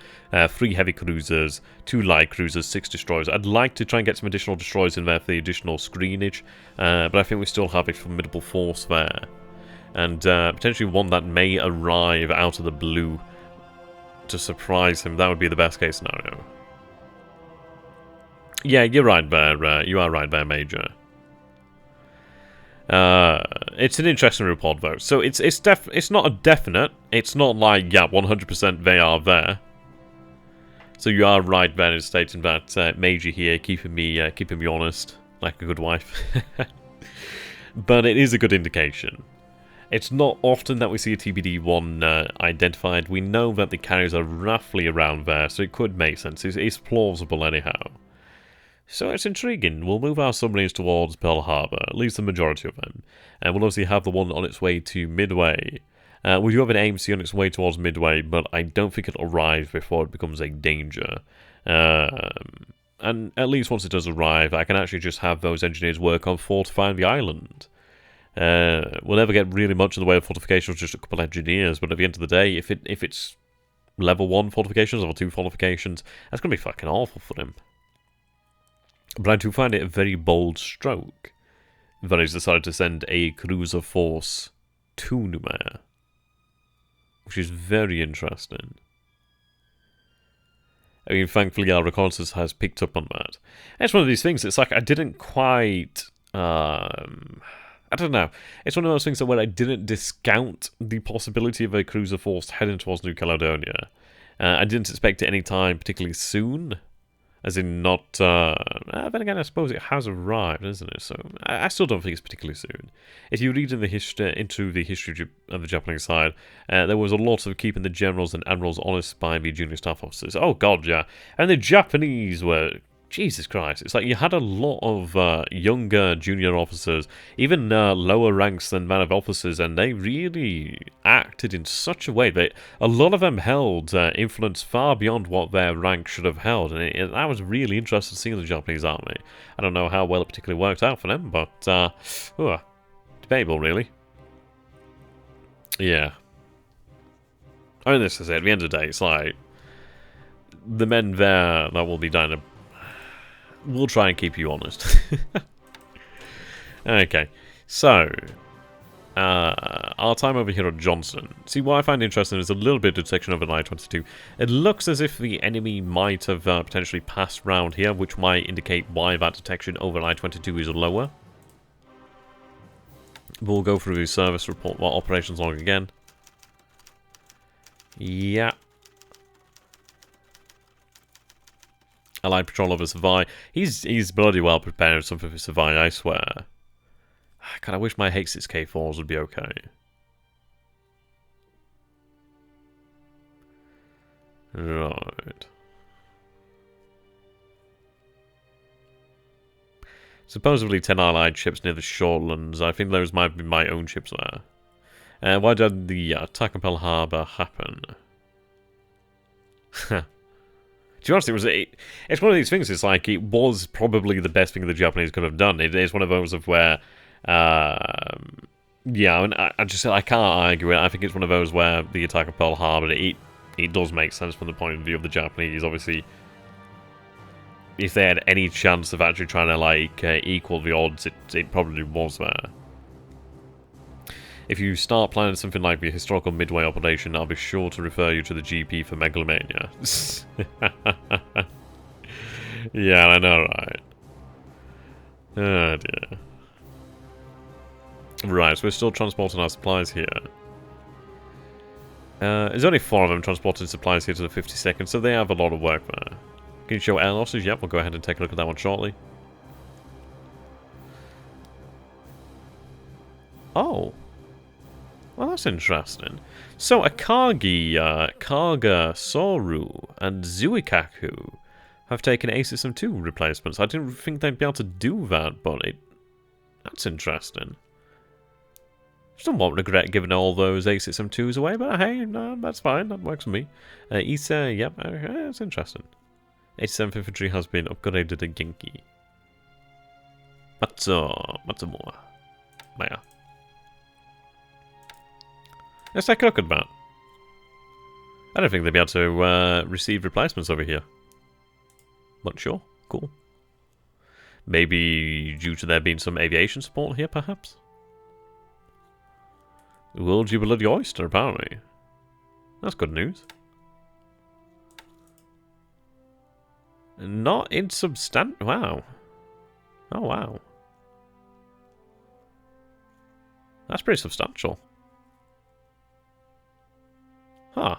3 heavy cruisers, 2 light cruisers, 6 destroyers. I'd like to try and get some additional destroyers in there for the additional screenage, but I think we still have a formidable force there. And potentially one that may arrive out of the blue to surprise him. That would be the best case scenario. Yeah, you're right there. You are right there, Major. It's an interesting report, though. So it's not a definite. It's not like, yeah, 100% they are there. So you are right there in stating that Major here keeping me honest, like a good wife. But it is a good indication. It's not often that we see a TBD-1 identified. We know that the carriers are roughly around there, so it could make sense. It's plausible anyhow. So it's intriguing. We'll move our submarines towards Pearl Harbor, at least the majority of them. And we'll obviously have the one on its way to Midway. We do have an AMC on its way towards Midway, but I don't think it'll arrive before it becomes a danger. And at least once it does arrive, I can actually just have those engineers work on fortifying the island. We'll never get really much in the way of fortifications, just a couple of engineers, but at the end of the day, if it's level 1 fortifications, level 2 fortifications, that's going to be fucking awful for him. But I do find it a very bold stroke that he's decided to send a cruiser force to Numea, which is very interesting. I mean, thankfully our reconnaissance has picked up on that. And it's one of these things, it's like I didn't quite... I don't know. It's one of those things where I didn't discount the possibility of a cruiser force heading towards New Caledonia. I didn't expect it any time particularly soon. As in not... then again, I suppose it has arrived, isn't it? So I still don't think it's particularly soon. If you read into the history of the Japanese side, there was a lot of keeping the generals and admirals honest by the junior staff officers. Oh god, yeah. And the Japanese were... Jesus Christ, it's like you had a lot of younger junior officers, even lower ranks than man of officers, and they really acted in such a way that a lot of them held influence far beyond what their rank should have held, and I was really interested to see the Japanese army. I don't know how well it particularly worked out for them, but debatable, really. Yeah. I mean, this is it. At the end of the day, it's like the men there that will be dying. We'll try and keep you honest. Okay, so our time over here at Johnson. See, what I find interesting is a little bit of detection over line 22. It looks as if the enemy might have potentially passed round here, which might indicate why that detection over line 22 is lower. We'll go through the service report while operations log again. Yeah. Allied patrol over Savai. He's bloody well prepared for something for Savai, I swear. God, I wish my H6K4s would be okay. Right. Supposedly 10 allied ships near the Shortlands. I think those might be my own ships there. Why did the attack on Pearl Harbor happen? To be honest, it's one of these things. It's like, it was probably the best thing the Japanese could have done. It is one of those of where, yeah, and I can't argue it. I think it's one of those where the attack of Pearl Harbor, it does make sense from the point of view of the Japanese. Obviously, if they had any chance of actually trying to, like, equal the odds, it probably was there. If you start planning something like the historical Midway operation, I'll be sure to refer you to the GP for Megalomania. Yeah, I know, right? Oh, dear. Right, so we're still transporting our supplies here. There's only 4 of them transporting supplies here to the 52nd, so they have a lot of work there. Can you show air losses? Yep, we'll go ahead and take a look at that one shortly. Oh. Well, that's interesting. So, Akagi, Kaga, Soru, and Zuikaku have taken A-System 2 replacements. I didn't think they'd be able to do that, but that's interesting. Still won't regret giving all those A-System 2s away, but hey, no, that's fine. That works for me. Issa, yep, okay, that's interesting. 87th Infantry has been upgraded to Genki. Matsumoa. Maya. Let's take a look at that. I don't think they'd be able to receive replacements over here. But sure, cool. Maybe due to there being some aviation support here, perhaps? World you bloody oyster, apparently. That's good news. Not insubstantial. Wow. Oh, wow. That's pretty substantial. Huh.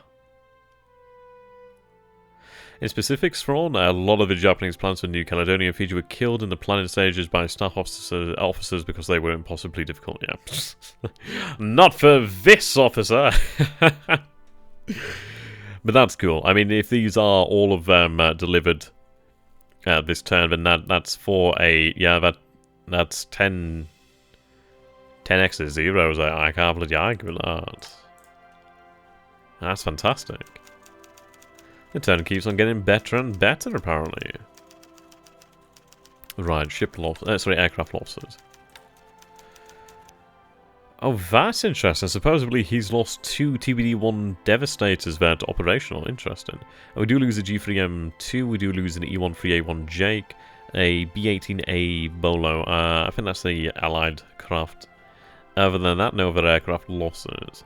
In specifics, Thrawn, a lot of the Japanese plans for New Caledonia and Fiji were killed in the planning stages by staff officers because they were impossibly difficult. Yeah. Not for this officer! But that's cool. I mean, if these are all of them delivered this turn, then that's for a... Yeah, that's 10 X's zeros. I can't bloody argue with that. That's fantastic. The turn keeps on getting better and better, apparently. Right, aircraft losses. Oh, that's interesting. Supposedly he's lost 2 TBD-1 Devastators there to operational. Interesting. And we do lose a G3M2, we do lose an E13A1 Jake, a B-18A Bolo. I think that's the Allied craft. Other than that, no other aircraft losses.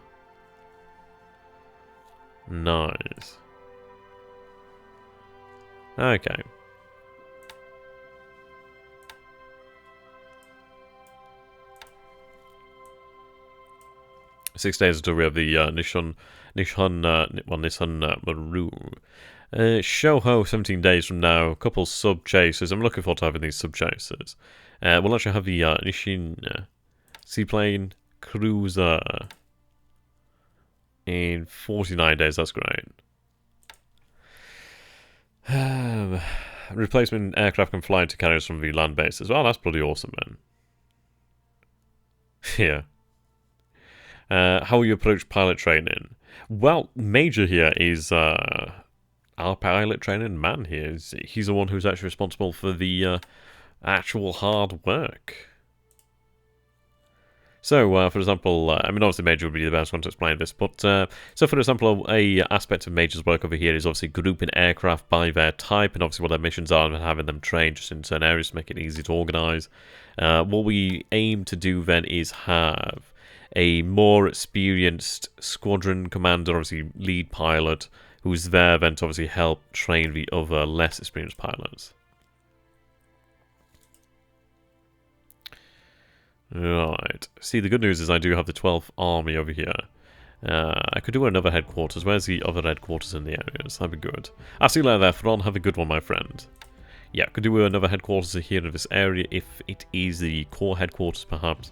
Nice. Okay. Six days until we have the Nissan Maru. Shoho, 17 days from now. A couple sub chasers. I'm looking forward to having these sub chasers. We'll actually have the Nishin seaplane cruiser in 49 days. That's great. Replacement aircraft can fly to carriers from the land base as well. That's bloody awesome, man. Yeah. How will you approach pilot training? Well, Major here is our pilot training man here. He's the one who's actually responsible for the actual hard work. So, for example, I mean, obviously Major would be the best one to explain this, but, so for example, a aspect of Major's work over here is obviously grouping aircraft by their type, and obviously what their missions are, and having them trained just in certain areas to make it easy to organise. What we aim to do then is have a more experienced squadron commander, obviously lead pilot, who's there then to obviously help train the other less experienced pilots. Right. See, the good news is I do have the 12th Army over here. I could do another headquarters. Where's the other headquarters in the areas? That'd be good. I'll see you later there, Thron. Have a good one, my friend. Yeah, could do another headquarters here in this area if it is the core headquarters, perhaps.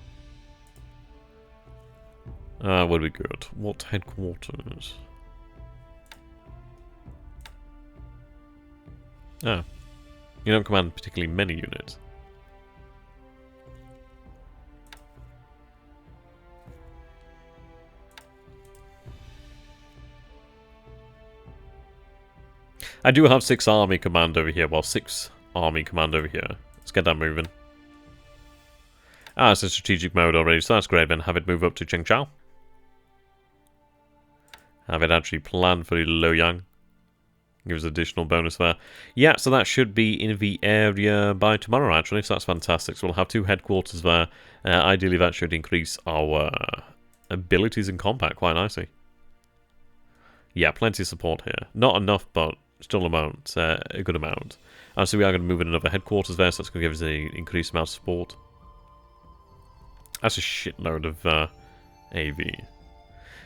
Would be good. What headquarters? Ah. You don't command particularly many units. I do have 6 army command over here. Well, 6 army command over here. Let's get that moving. Ah, it's in strategic mode already, so that's great then. Have it move up to Chengchao. Have it actually planned for Luoyang. Gives additional bonus there. Yeah, so that should be in the area by tomorrow, actually, so that's fantastic. So we'll have 2 headquarters there. Ideally, that should increase our abilities in combat quite nicely. Yeah, plenty of support here. Not enough, but still a good amount. So we are going to move in another headquarters there, so that's going to give us an increased amount of support. That's a shitload of AV.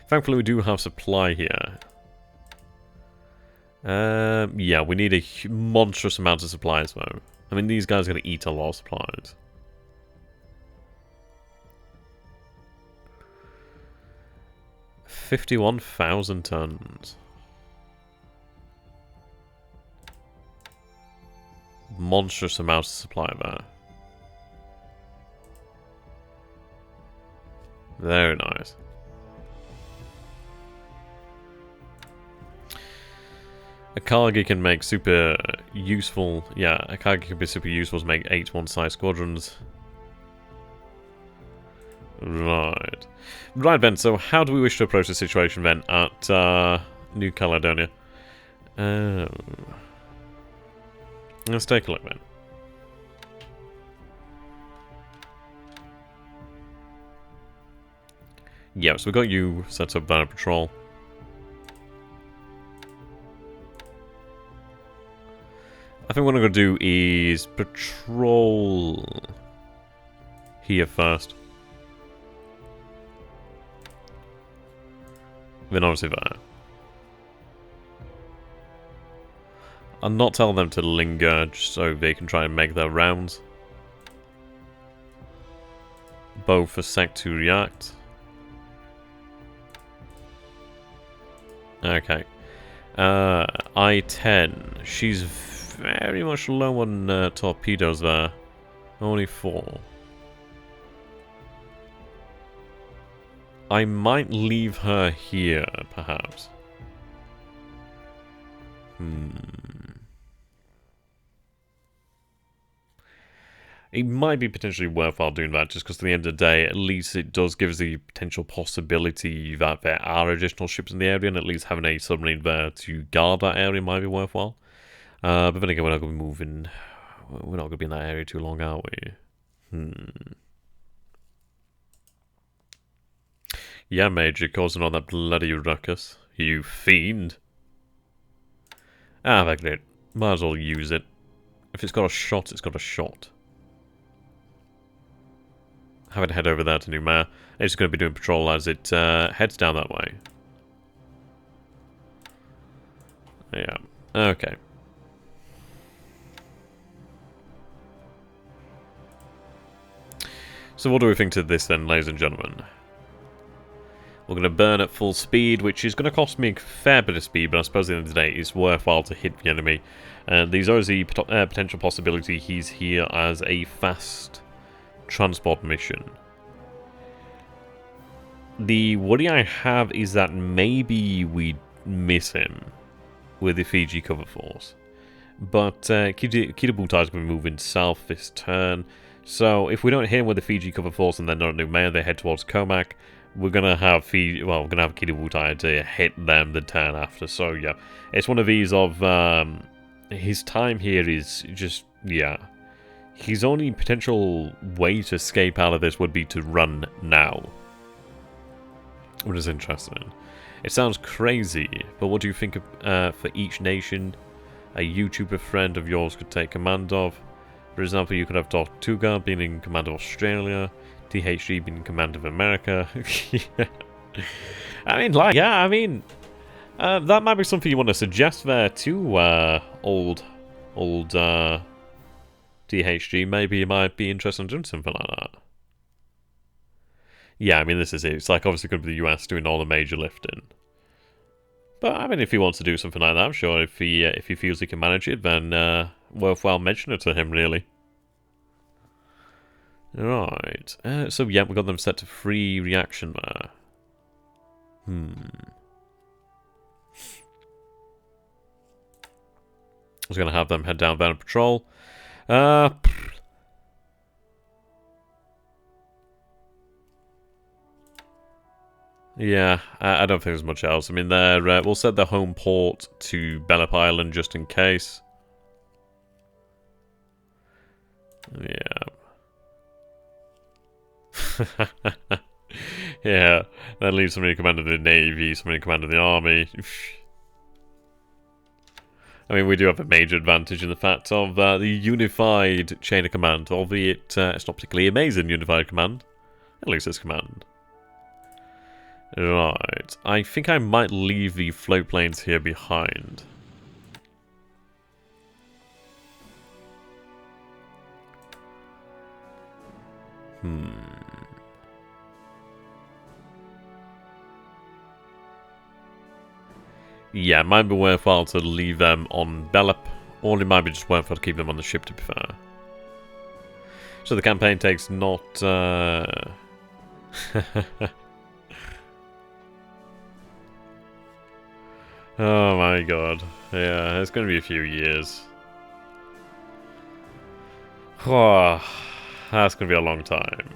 Thankfully, we do have supply here. Yeah, we need a monstrous amount of supplies, though. I mean, these guys are going to eat a lot of supplies. $51,000 tons. Monstrous amounts of supply there. Very nice. Akagi can make super useful... Yeah, Akagi can be super useful to make 8 one-size squadrons. Right. Right, Ben, so how do we wish to approach the situation, then, at New Caledonia? Let's take a look, then. Yeah, so we got you set up there, patrol. I think what I'm going to do is patrol here first. Then obviously there. I'll not tell them to linger, just so they can try and make their rounds. Bow for Sec to react. Okay. I-10. She's very much low on torpedoes there. Only 4. I might leave her here, perhaps. It might be potentially worthwhile doing that, just because at the end of the day, at least it does give us the potential possibility that there are additional ships in the area, and at least having a submarine there to guard that area might be worthwhile. But then again, we're not going to be moving... We're not going to be in that area too long, are we? Yeah, Major, causing all that bloody ruckus. You fiend. Ah, that's great. Might as well use it. If it's got a shot, it's got a shot. Have it head over there to New Mare. It's going to be doing patrol as it heads down that way. Yeah. Okay. So what do we think to this then, ladies and gentlemen? We're going to burn at full speed, which is going to cost me a fair bit of speed, but I suppose at the end of the day it's worthwhile to hit the enemy. There's always the potential possibility he's here as a fast transport mission. The worry I have is that maybe we miss him with the Fiji cover force. But Kitabutai is going to be moving south this turn, So if we don't hit him with the Fiji cover force and then not a new mayor, they head towards Carmack. We're gonna have Kido to hit them the turn after. So yeah, it's one of these of his time here is just His only potential way to escape out of this would be to run now, which is interesting. It sounds crazy, but what do you think of, for each nation a YouTuber friend of yours could take command of? For example, you could have Tortuga being in command of Australia, THG being in command of America. I mean, like, yeah, I mean, that might be something you want to suggest there to old THG. Maybe you might be interested in doing something like that. Yeah, I mean, this is it. It's like obviously going to be the US doing all the major lifting. But I mean, if he wants to do something like that, I'm sure if he feels he can manage it, then worthwhile mentioning it to him, really. Right. So yeah, we got them set to free reaction there. I was going to have them head down there and patrol. Yeah, I don't think there's much else. I mean, we'll set the home port to Bellep Island just in case. Yeah. Yeah, that leaves somebody in command of the Navy, somebody in command of the Army. I mean, we do have a major advantage in the fact of the unified chain of command, albeit it's not particularly amazing unified command. At least it's command. Right, I think I might leave the float planes here behind. Yeah, it might be worthwhile to leave them on Bellep, or it might be just worthwhile to keep them on the ship, to be fair. So the campaign takes not... Oh my god. Yeah, it's going to be a few years. Oh, that's going to be a long time.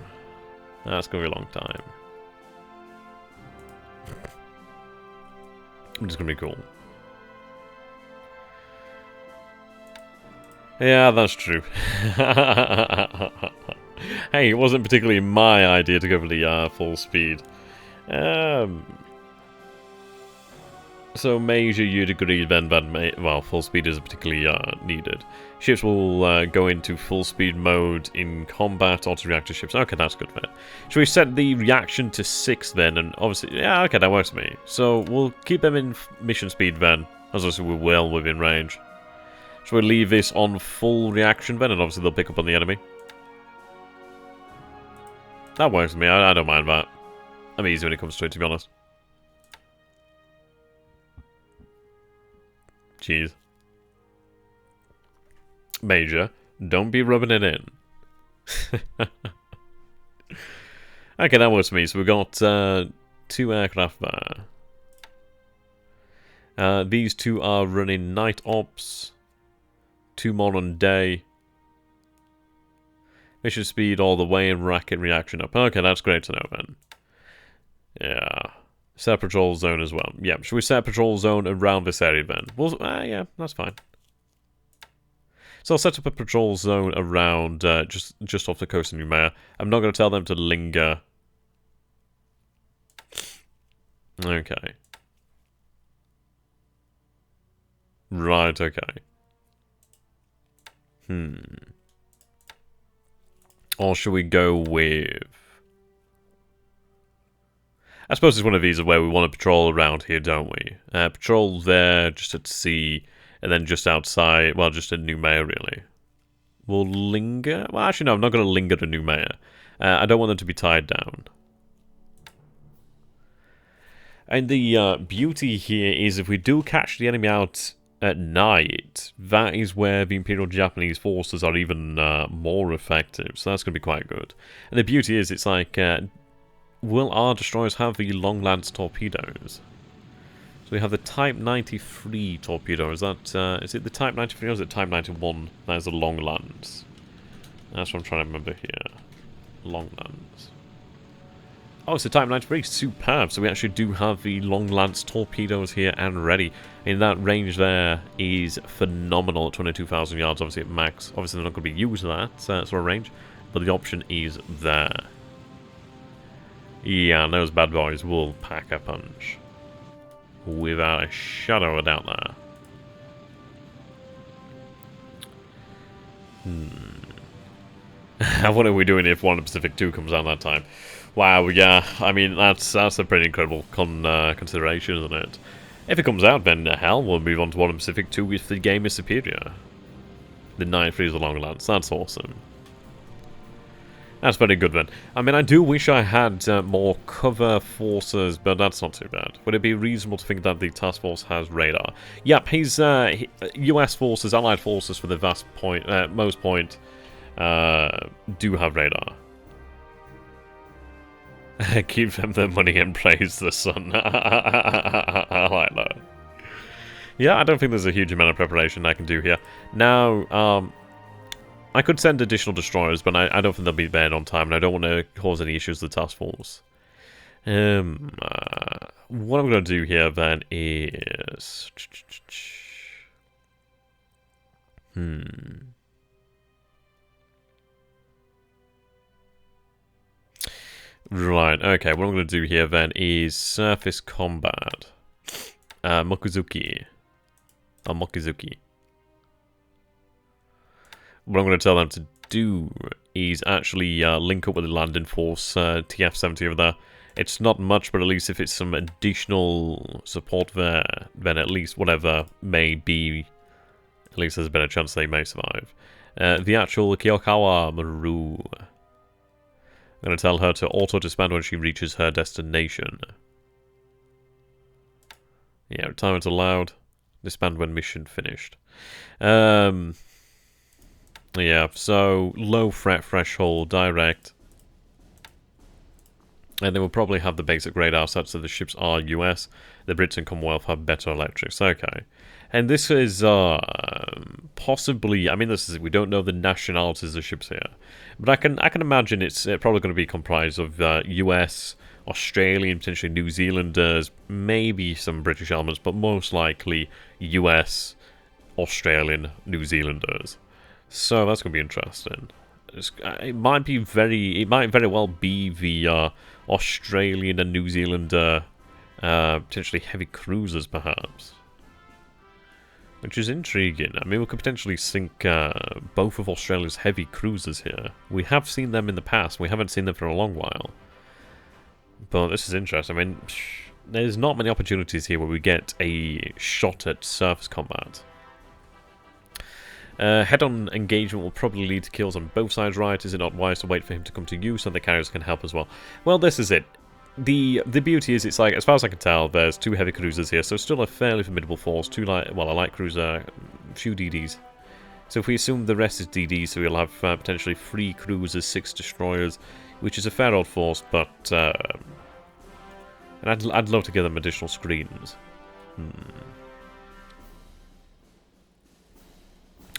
That's going to be a long time. It's going to be cool. Yeah, that's true. Hey, it wasn't particularly my idea to go for the full speed. So, Major, you'd agree then that, well, full speed is particularly needed. Ships will go into full speed mode in combat, auto-reactor ships. Okay, that's good then. Should we set the reaction to 6 then? And obviously, yeah, okay, that works for me. So, we'll keep them in mission speed then, as obviously we're well within range. Should we leave this on full reaction then? And obviously they'll pick up on the enemy. That works for me, I don't mind that. I'm easy when it comes to it, to be honest. Jeez. Major, don't be rubbing it in. Okay, that works for me. So we've got 2 aircraft there. These 2 are running night ops. 2 more on day. Mission speed all the way and rocket reaction up. Okay, that's great to know then. Yeah. Set a patrol zone as well. Yeah, should we set a patrol zone around this area then? Well, yeah, that's fine. So I'll set up a patrol zone around just off the coast of Noumea. I'm not going to tell them to linger. Okay. Right, okay. Or should we go with... I suppose it's one of these where we want to patrol around here, don't we? Patrol there, just at sea, and then just outside, well, just at Noumea, really. We'll linger? Well, actually, no, I'm not going to linger to Noumea. I don't want them to be tied down. And the beauty here is if we do catch the enemy out at night, that is where the Imperial Japanese forces are even more effective, so that's going to be quite good. And the beauty is, it's like... will our destroyers have the long lance torpedoes? So we have the Type 93 torpedo. Is that is it the Type 93 or is it Type 91? That is the long lance. That's what I'm trying to remember here. Longlands. Oh, it's a Type 93. Superb. So we actually do have the Longlands torpedoes here and ready. And that range there is phenomenal at 22,000 yards, obviously at max. Obviously, they're not going to be used at that sort of range, but the option is there. Yeah, and those bad boys will pack a punch. Without a shadow of a doubt there. What are we doing if One Pacific 2 comes out that time? Wow, yeah, I mean, that's a pretty incredible consideration, isn't it? If it comes out, then hell, we'll move on to One Pacific 2 if the game is superior. The 93 is the Longlands, that's awesome. That's very good then. I mean, I do wish I had more cover forces, but that's not too bad. Would it be reasonable to think that the task force has radar? Yep, his US forces, Allied forces for the most point, do have radar. Keep them their money and praise the sun. I like that. Yeah, I don't think there's a huge amount of preparation I can do here. Now, I could send additional destroyers, but I don't think they'll be there on time, and I don't want to cause any issues to the task force. What I'm going to do here, then, is... Right, okay, what I'm going to do here, then, is surface combat. Mokuzuki. Mokizuki. What I'm going to tell them to do is actually link up with the landing force, TF-70 over there. It's not much, but at least if it's some additional support there, then at least whatever may be, at least there's a better chance they may survive. The actual Kyokawa Maru. I'm going to tell her to auto-disband when she reaches her destination. Yeah, retirement allowed. Disband when mission finished. Yeah, so low threat threshold, direct. And they will probably have the basic radar sets so the ships are US. The Brits and Commonwealth have better electrics. Okay. And this is possibly, I mean, this is, we don't know the nationalities of ships here. But I can imagine it's probably going to be comprised of US, Australian, potentially New Zealanders, maybe some British elements, but most likely US, Australian, New Zealanders. So that's going to be interesting. It might very well be the Australian and New Zealander potentially heavy cruisers, perhaps. Which is intriguing. I mean, we could potentially sink both of Australia's heavy cruisers here. We have seen them in the past. We haven't seen them for a long while. But this is interesting. I mean, there's not many opportunities here where we get a shot at surface combat. Head-on engagement will probably lead to kills on both sides, right? Is it not wise to wait for him to come to you so the carriers can help as well? Well, this is it. The beauty is, it's like, as far as I can tell, there's 2 heavy cruisers here, so still a fairly formidable force. 2 a light cruiser, a few DDs. So if we assume the rest is DD, so we'll have potentially 3 cruisers, 6 destroyers, which is a fair old force, but and I'd love to give them additional screens.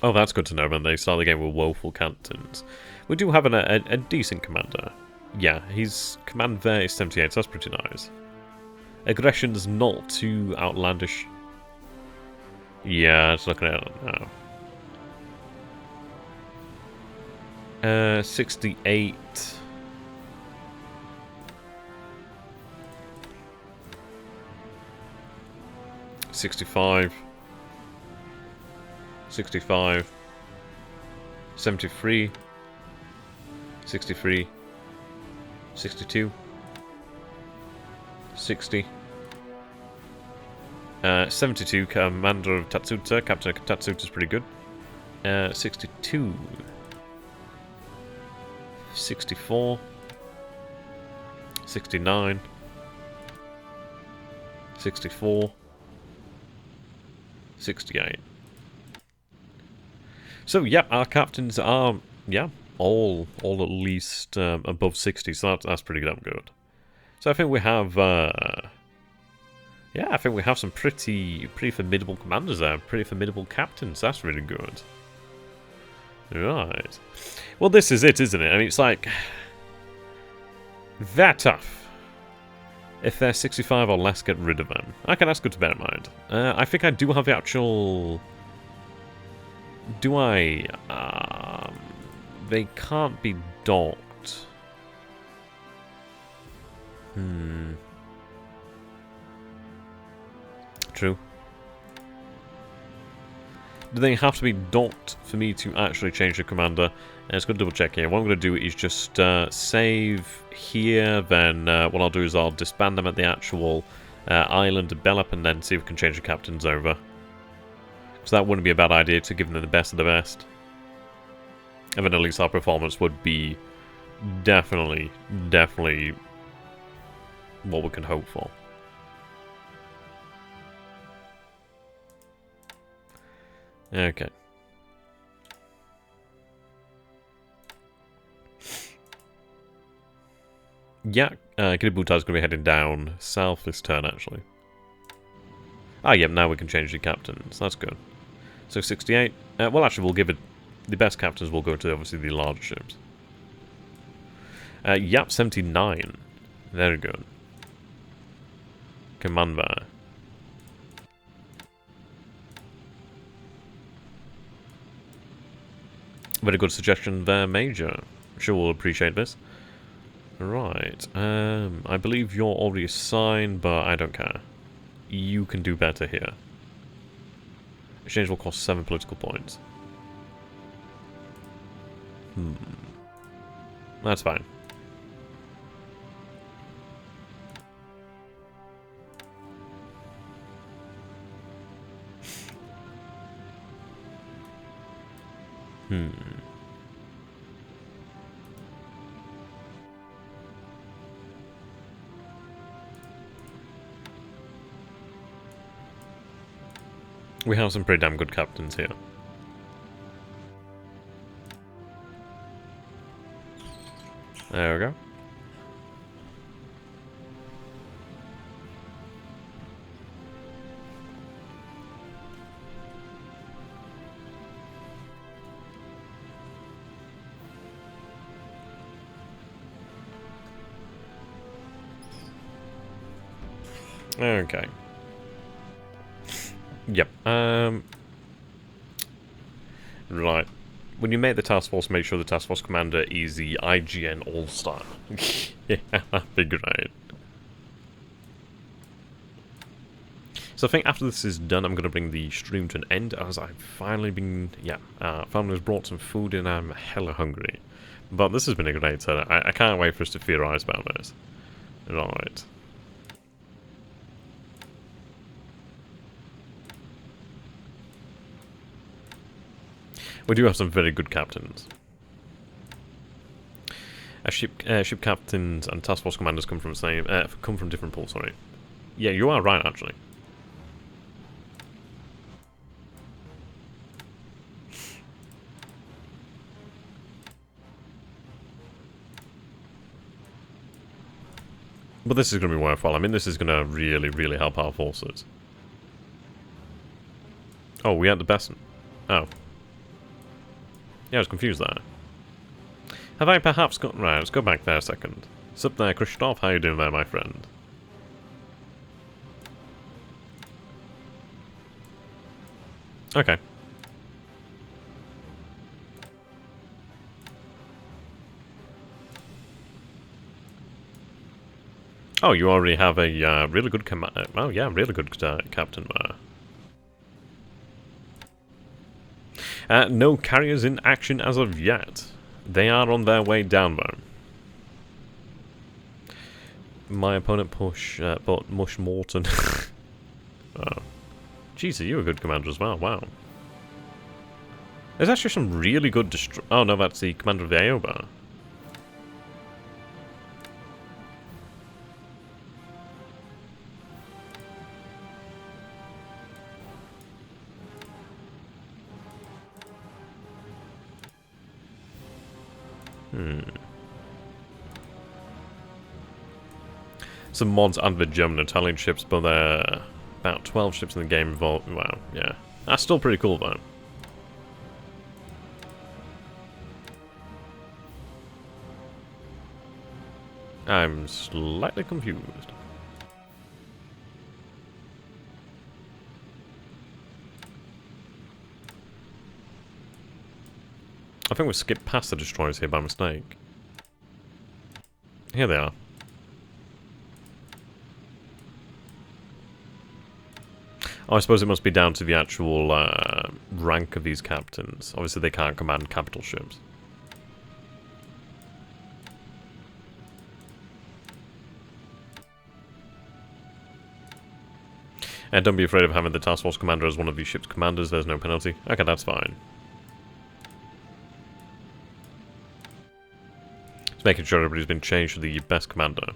Oh, that's good to know when they start the game with woeful captains. We do have a decent commander. Yeah, his command there is 78, so that's pretty nice. Aggression's not too outlandish. Yeah, it's looking at it now. 68. $65. 65. 73. 63. 62. 60. 72, Commander of Tatsuta. Captain of Tatsuta is pretty good. 62. 64. 69. 64. 68. So, yeah, our captains are, yeah, all at least above 60, so that's pretty damn good. So I think we have, yeah, I think we have some pretty formidable commanders there, pretty formidable captains. That's really good. Right. Well, this is it, isn't it? I mean, it's like... They're tough. If they're 65 or less, get rid of them. Okay, that's good to bear in mind. I think I do have the actual... Do I... They can't be docked. True. Do they have to be docked for me to actually change the commander? It's going to double check here. What I'm going to do is just save here, then what I'll do is I'll disband them at the actual island, develop, and then see if we can change the captains over. So that wouldn't be a bad idea to give them the best of the best. And then at least our performance would be definitely what we can hope for. Okay. Yeah, Kiributi's going to be heading down south this turn, actually. Ah, yeah, now we can change the captains. That's good. So 68. Well, actually, we'll give it... The best captains will go to, obviously, the larger ships. Yep, 79. Very good. Command there. Very good suggestion there, Major. I'm sure we'll appreciate this. Right. I believe you're already assigned, but I don't care. You can do better here. Exchange will cost 7 political points. That's fine. We have some pretty damn good captains here. There we go. Okay. Yep. Right. When you make the task force, make sure the task force commander is the IGN All-Star. Yeah, that'd be great. So I think after this is done, I'm going to bring the stream to an end, as I've finally been, finally has brought some food and I'm hella hungry. But this has been a great turn. I can't wait for us to theorize about this. Right. We do have some very good captains. Ship captains and task force commanders come from the same, come from different pools. Sorry. Yeah, you are right, actually. But this is going to be worthwhile. I mean, this is going to really help our forces. Oh, we had the best. Oh. Yeah, I was confused there. Have I perhaps got... Right, let's go back there a second. Sup there, Christoph. How you doing there, my friend? Okay. Oh, you already have a really good oh, yeah, really good captain there. No carriers in action as of yet. They are on their way down, though. My opponent bought Mush Morton. Oh. Jeez, are you a good commander as well? Wow. There's actually some really good oh, no, that's the commander of the Aoba. Some mods and the German and Italian ships, but there are about 12 ships in the game involved. Wow, yeah. That's still pretty cool, though. I'm slightly confused. I think we skipped past the destroyers here by mistake. Here they are. Oh, I suppose it must be down to the actual rank of these captains. Obviously they can't command capital ships. And don't be afraid of having the task force commander as one of these ship's commanders, there's no penalty. Okay, that's fine. Just making sure everybody's been changed to the best commander.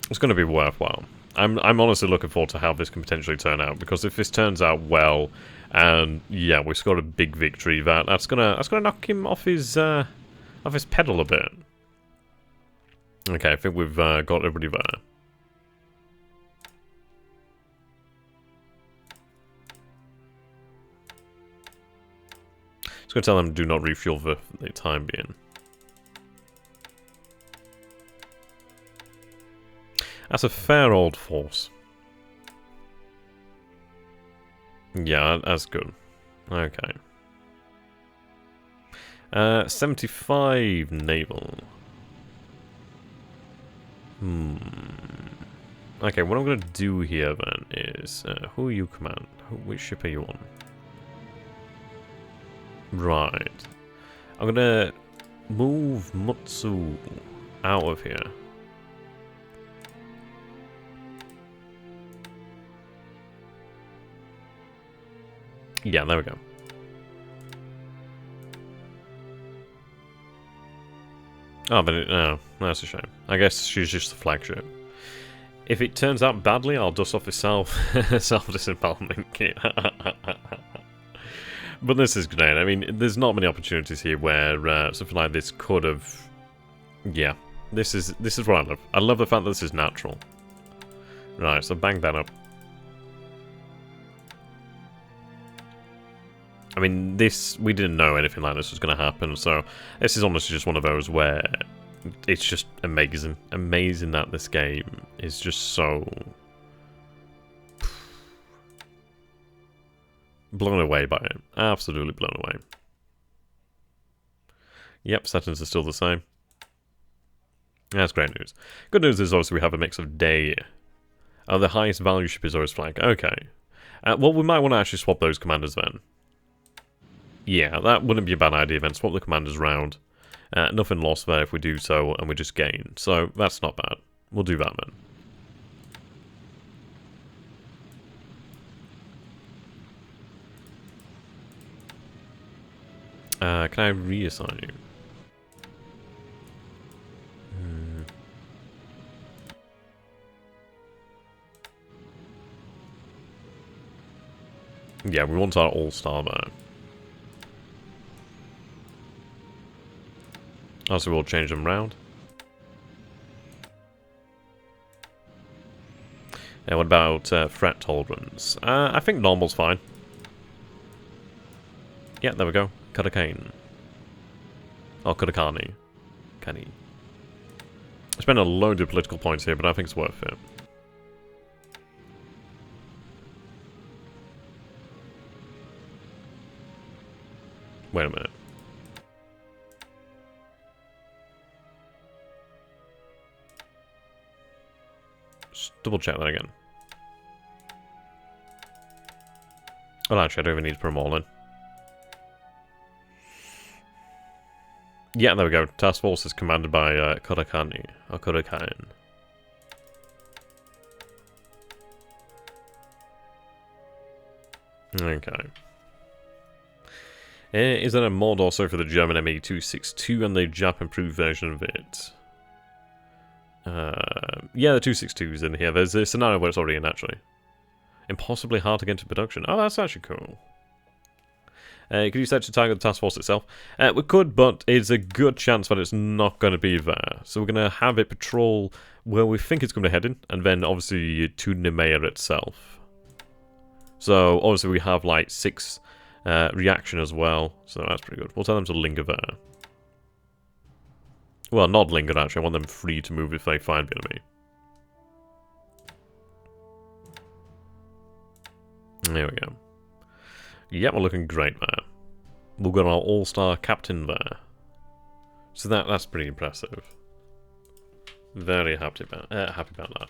It's going to be worthwhile. I'm honestly looking forward to how this can potentially turn out, because if this turns out well, and yeah, we scored a big victory, that's gonna knock him off his pedal a bit. Okay, I think we've got everybody there. Just gonna tell them do not refuel for the time being. That's a fair old force. Yeah, that's good. Okay. 75 naval. Okay, what I'm going to do here then is... who you command? Which ship are you on? Right. I'm going to move Mutsu out of here. Yeah, there we go. Oh, but no, that's a shame. I guess she's just the flagship. If it turns out badly, I'll dust off the self-disembowelment kit. But this is great. I mean, there's not many opportunities here where something like this could have... Yeah, this is what I love. I love the fact that this is natural. Right, so bang that up. I mean, we didn't know anything like this was going to happen, so this is honestly just one of those where it's just amazing. Amazing that this game is just so... blown away by it. Absolutely blown away. Yep, settings are still the same. That's great news. Good news is obviously we have a mix of day. The highest value ship is always flag. Okay. Well, we might want to actually swap those commanders then. Yeah, that wouldn't be a bad idea then. Swap the commanders round. Nothing lost there if we do so, and we just gain. So, that's not bad. We'll do that then. Can I reassign you? Yeah, we want our all-star there. Also, we'll change them round. And what about threat tolerance? I think normal's fine. Yeah, there we go. Kutakane. Or Kutakani. Kani. I spent a load of political points here, but I think it's worth it. Wait a minute. Just double check that again. Well, actually, I don't even need to put them all in. Yeah, there we go. Task Force is commanded by Kodakani, or Kodakain. Okay. Is there a mod also for the German ME-262 and the Jap improved version of it? Yeah, the 262 is in here. There's a scenario where it's already in, actually. Impossibly hard to get into production. Oh, that's actually cool. Could you set to target the task force itself? We could, but it's a good chance that it's not going to be there. So we're going to have it patrol where we think it's going to be heading, and then obviously to Nemea itself. So obviously we have like 6 reaction as well, so that's pretty good. We'll tell them to linger there. Well, not linger actually, I want them free to move if they find the enemy. There we go. Yep, we're looking great there. We've got our all-star captain there. So that's pretty impressive. Very happy about that.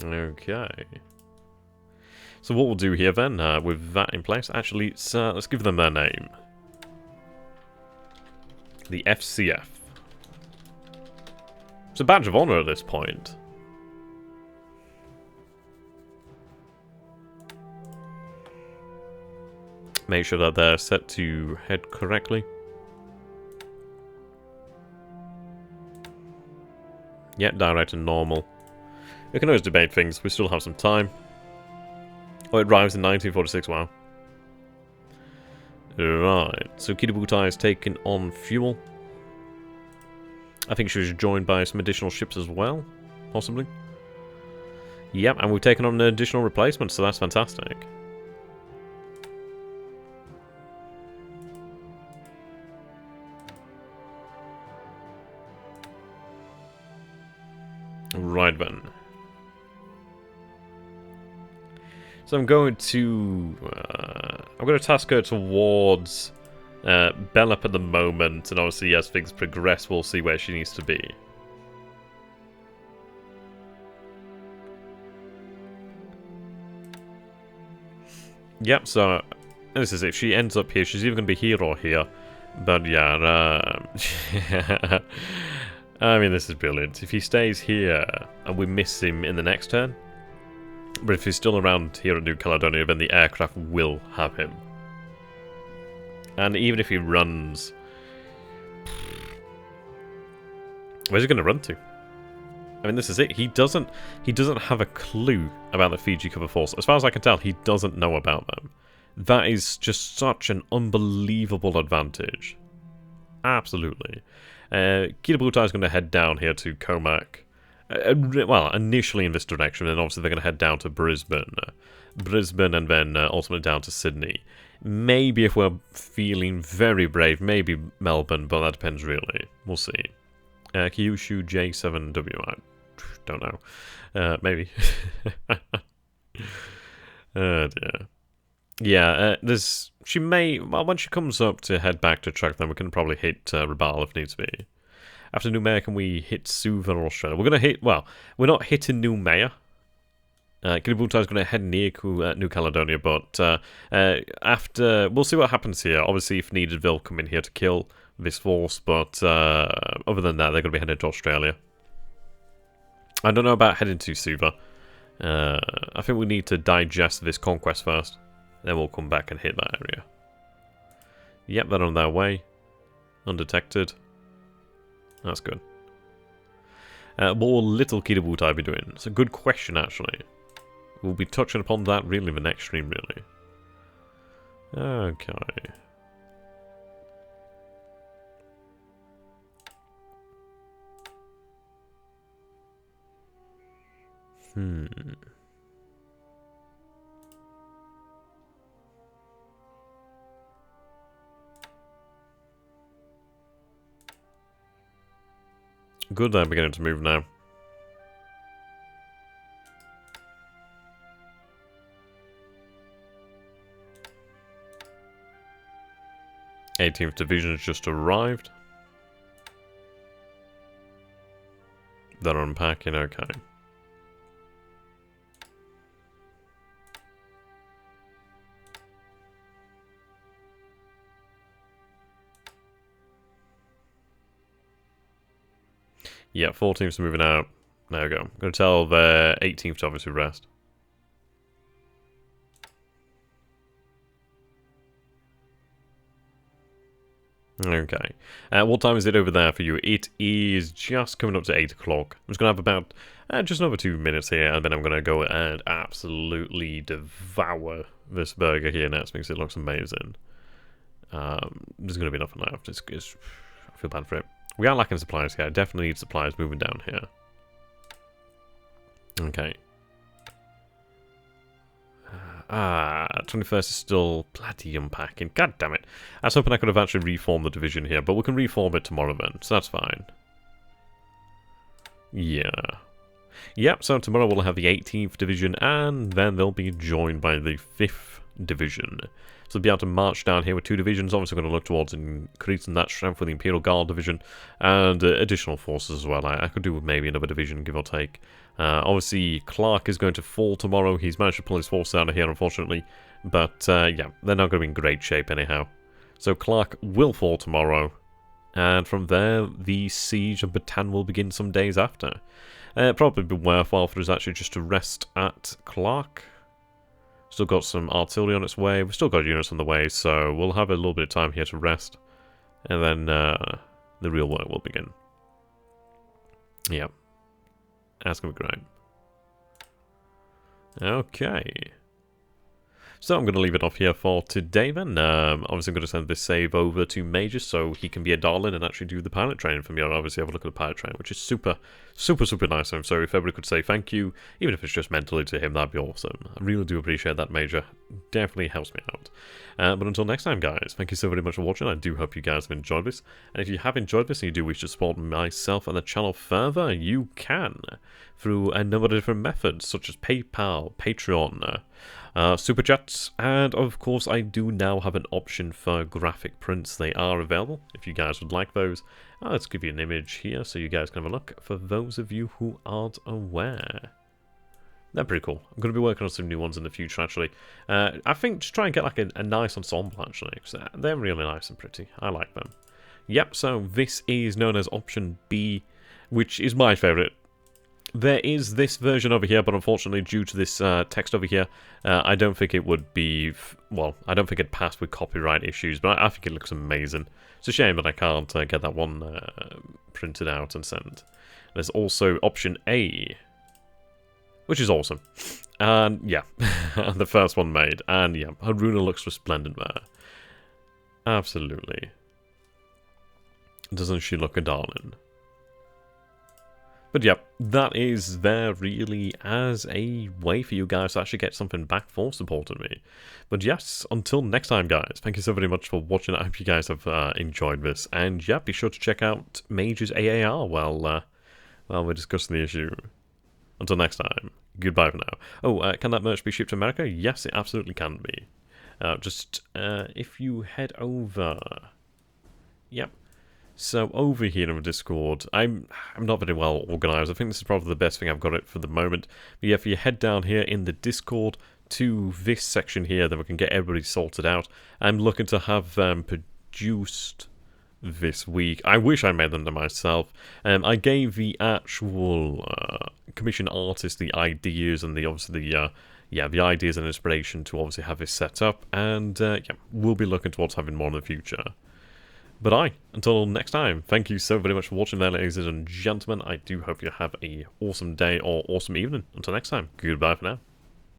Okay. So what we'll do here then, with that in place, actually, let's give them their name. The FCF. It's a badge of honor at this point. Make sure that they're set to head correctly. Yep, direct and normal. We can always debate things, we still have some time. Oh, it arrives in 1946, wow. Right, so Kidabutai is taking on fuel. I think she was joined by some additional ships as well, possibly. Yep, and we've taken on an additional replacement, so that's fantastic. Right then. So I'm going to task her towards Bellup at the moment, and obviously as things progress, we'll see where she needs to be. Yep. So this is it. She ends up here. She's either going to be here or here. But yeah, I mean, this is brilliant. If he stays here and we miss him in the next turn. But if he's still around here at New Caledonia, then the aircraft will have him. And even if he runs... Where's he going to run to? I mean, this is it. He doesn't have a clue about the Fiji Cover Force. As far as I can tell, he doesn't know about them. That is just such an unbelievable advantage. Absolutely. Kidabutai is going to head down here to Carmack. Well, initially in this direction, and obviously they're going to head down to Brisbane. And then ultimately down to Sydney. Maybe if we're feeling very brave, maybe Melbourne, but that depends really. We'll see. Kyushu J7W, I don't know. Maybe. Oh dear. Yeah, she may... Well, when she comes up to head back to Truk, then we can probably hit Rabaul if needs be. After Noumea, can we hit Suva or Australia? We're going to hit... Well, we're not hitting Noumea. Kidabutai is going to head near New Caledonia, but after... We'll see what happens here. Obviously, if needed, they'll come in here to kill this force, but other than that, they're going to be heading to Australia. I don't know about heading to Suva. I think we need to digest this conquest first. Then we'll come back and hit that area. Yep, they're on their way. Undetected. That's good. What will little Kidabutai be doing? It's a good question, actually. We'll be touching upon that really in the next stream, really. Okay. Good, they're beginning to move now. Eighteenth Division has just arrived. They're unpacking, okay. Yeah, 14th's moving out. There we go. I'm going to tell the 18th to obviously rest. Okay. What time is it over there for you? It is just coming up to 8 o'clock. I'm just going to have about just another 2 minutes here, and then I'm going to go and absolutely devour this burger here next because it looks amazing. There's going to be nothing left. I feel bad for it. We are lacking supplies here. I definitely need supplies moving down here. Okay. 21st is still bloody unpacking. God damn it. I was hoping I could have actually reformed the division here, but we can reform it tomorrow then, so that's fine. Yeah. Yep, so tomorrow we'll have the 18th Division, and then they'll be joined by the 5th Division. So we'll be able to march down here with 2 divisions. Obviously going to look towards increasing that strength with the Imperial Guard Division, and additional forces as well. I could do with maybe another division, give or take. Obviously, Clark is going to fall tomorrow. He's managed to pull his force out of here, unfortunately. But, yeah, they're not going to be in great shape anyhow. So Clark will fall tomorrow. And from there, the siege of Bataan will begin some days after. Probably be worthwhile for us actually just to rest at Clark. Still got some artillery on its way. We've still got units on the way, so we'll have a little bit of time here to rest. And then the real work will begin. Yeah. That's going to be great. Okay. So I'm going to leave it off here for today then. Obviously I'm going to send this save over to Major so he can be a darling and actually do the pilot training for me. I'll obviously have a look at the pilot training, which is super nice of him. So if everybody could say thank you, even if it's just mentally to him, that'd be awesome. I really do appreciate that, Major. Definitely helps me out. But until next time, guys, thank you so very much for watching. I do hope you guys have enjoyed this. And if you have enjoyed this and you do wish to support myself and the channel further, you can through a number of different methods, such as PayPal, Patreon, Super Chats, and of course I do now have an option for graphic prints. They are available if you guys would like those. Let's give you an image here so you guys can have a look for those of you who aren't aware. They're pretty cool. I'm going to be working on some new ones in the future actually. I think just try and get like a nice ensemble actually, because they're really nice and pretty. I like them. Yep, so this is known as option B, which is my favourite. There is this version over here, but unfortunately, due to this text over here, I don't think it would be... Well, I don't think it'd pass with copyright issues, but I think it looks amazing. It's a shame that I can't get that one printed out and sent. There's also option A, which is awesome. And, yeah, the first one made. And, yeah, Haruna looks resplendent there. Absolutely. Doesn't she look a darling? But yep, that is there really as a way for you guys to actually get something back for supporting me. But yes, until next time guys, thank you so very much for watching. I hope you guys have enjoyed this. And yeah, be sure to check out Major's AAR while we're discussing the issue. Until next time, goodbye for now. Oh, can that merch be shipped to America? Yes, it absolutely can be. If you head over... Yep. So over here in the Discord, I'm not very well organised. I think this is probably the best thing I've got it for the moment. But yeah, if you head down here in the Discord to this section here, then we can get everybody sorted out. I'm looking to have them produced this week. I wish I made them to myself. I gave the actual commission artist the ideas and the ideas and inspiration to obviously have this set up. And yeah, we'll be looking towards having more in the future. But until next time, thank you so very much for watching there, ladies and gentlemen. I do hope you have a awesome day or awesome evening. Until next time, goodbye for now.